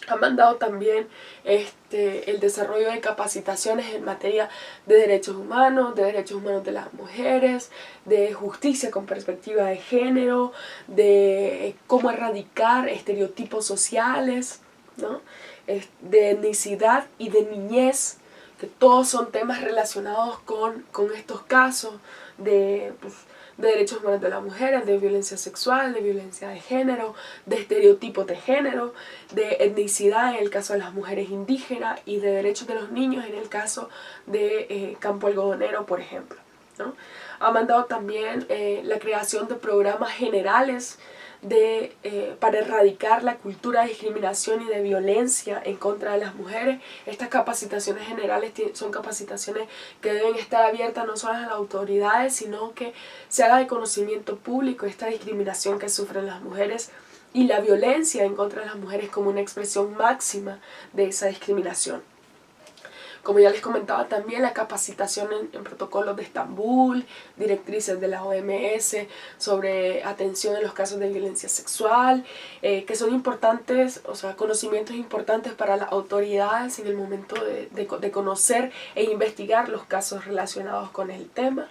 Ha mandado también el desarrollo de capacitaciones en materia de derechos humanos de las mujeres, de justicia con perspectiva de género, de cómo erradicar estereotipos sociales, ¿no? De etnicidad y de niñez, que todos son temas relacionados con estos casos de derechos humanos de las mujeres, de violencia sexual, de violencia de género, de estereotipos de género, de etnicidad en el caso de las mujeres indígenas y de derechos de los niños en el caso de Campo Algodonero, por ejemplo, ¿no? Ha mandado también la creación de programas generales para erradicar la cultura de discriminación y de violencia en contra de las mujeres. Estas capacitaciones generales son capacitaciones que deben estar abiertas no solo a las autoridades, sino que se haga de conocimiento público esta discriminación que sufren las mujeres y la violencia en contra de las mujeres como una expresión máxima de esa discriminación. Como ya les comentaba también, la capacitación en protocolos de Estambul, directrices de la OMS sobre atención en los casos de violencia sexual, que son importantes, o sea, conocimientos importantes para las autoridades en el momento de conocer e investigar los casos relacionados con el tema.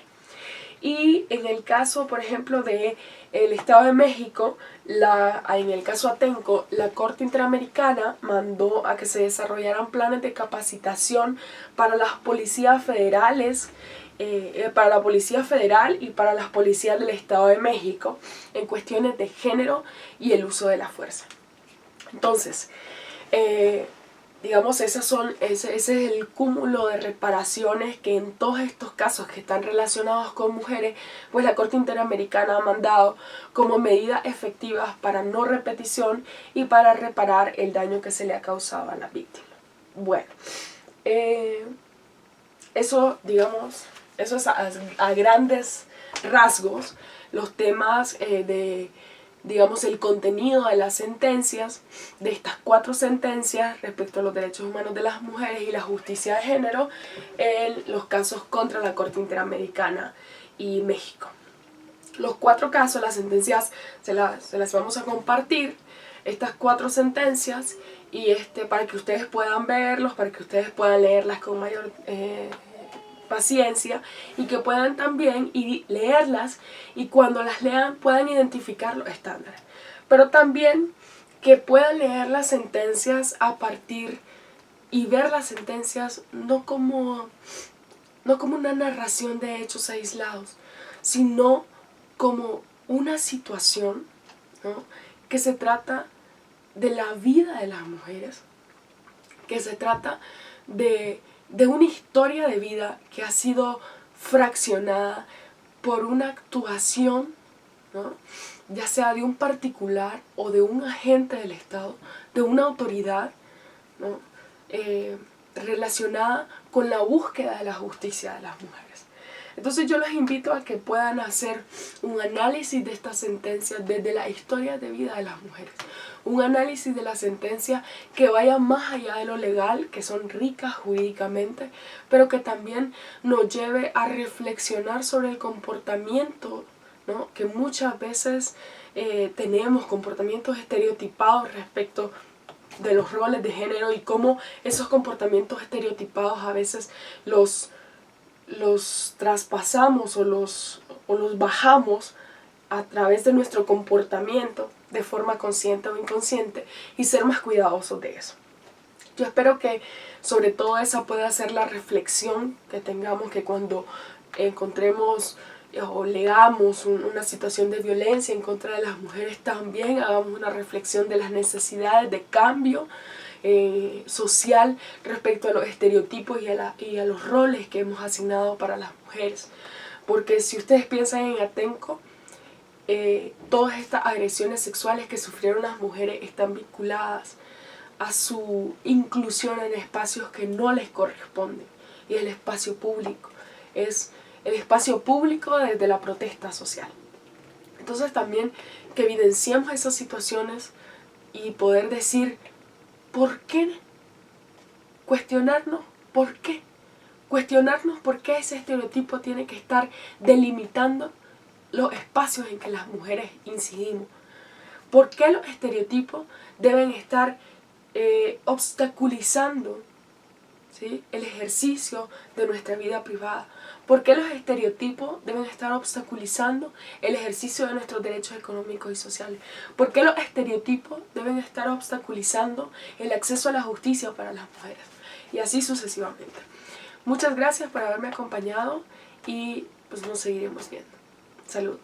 Y en el caso, por ejemplo, del Estado de México, en el caso Atenco, la Corte Interamericana mandó a que se desarrollaran planes de capacitación para las policías federales, para la Policía Federal y para las policías del Estado de México en cuestiones de género y el uso de la fuerza. Entonces, digamos, ese es el cúmulo de reparaciones que en todos estos casos que están relacionados con mujeres, pues la Corte Interamericana ha mandado como medidas efectivas para no repetición y para reparar el daño que se le ha causado a la víctima. Bueno, eso es a grandes rasgos los temas digamos, el contenido de las sentencias, de estas 4 sentencias respecto a los derechos humanos de las mujeres y la justicia de género en los casos contra la Corte Interamericana y México. Los 4 casos, las sentencias se las vamos a compartir, estas 4 sentencias, y para que ustedes puedan verlos, para que ustedes puedan leerlas con mayor paciencia y que puedan también leerlas y cuando las lean puedan identificar los estándares, pero también que puedan leer las sentencias a partir y ver las sentencias no como una narración de hechos aislados, sino como una situación, ¿no?, que se trata de la vida de las mujeres, que se trata de una historia de vida que ha sido fraccionada por una actuación, ¿no?, ya sea de un particular o de un agente del Estado, de una autoridad, ¿no?, relacionada con la búsqueda de la justicia de las mujeres. Entonces yo los invito a que puedan hacer un análisis de estas sentencias desde la historia de vida de las mujeres. Un análisis de la sentencia que vaya más allá de lo legal, que son ricas jurídicamente, pero que también nos lleve a reflexionar sobre el comportamiento, ¿no?, que muchas veces tenemos, comportamientos estereotipados respecto de los roles de género y cómo esos comportamientos estereotipados a veces los traspasamos o los bajamos a través de nuestro comportamiento de forma consciente o inconsciente y ser más cuidadosos de eso. Yo espero que sobre todo esa pueda ser la reflexión que tengamos, que cuando encontremos o leamos una situación de violencia en contra de las mujeres también hagamos una reflexión de las necesidades de cambio social respecto a los estereotipos y a los roles que hemos asignado para las mujeres. Porque si ustedes piensan en Atenco, todas estas agresiones sexuales que sufrieron las mujeres están vinculadas a su inclusión en espacios que no les corresponden, y es el espacio público. Es el espacio público desde la protesta social. Entonces también que evidenciemos esas situaciones y poder decir, ¿por qué? Cuestionarnos, ¿por qué? Cuestionarnos por qué ese estereotipo tiene que estar delimitando los espacios en que las mujeres incidimos. ¿Por qué los estereotipos deben estar obstaculizando, ¿sí?, el ejercicio de nuestra vida privada? ¿Por qué los estereotipos deben estar obstaculizando el ejercicio de nuestros derechos económicos y sociales? ¿Por qué los estereotipos deben estar obstaculizando el acceso a la justicia para las mujeres? Y así sucesivamente. Muchas gracias por haberme acompañado y pues nos seguiremos viendo. Saludos.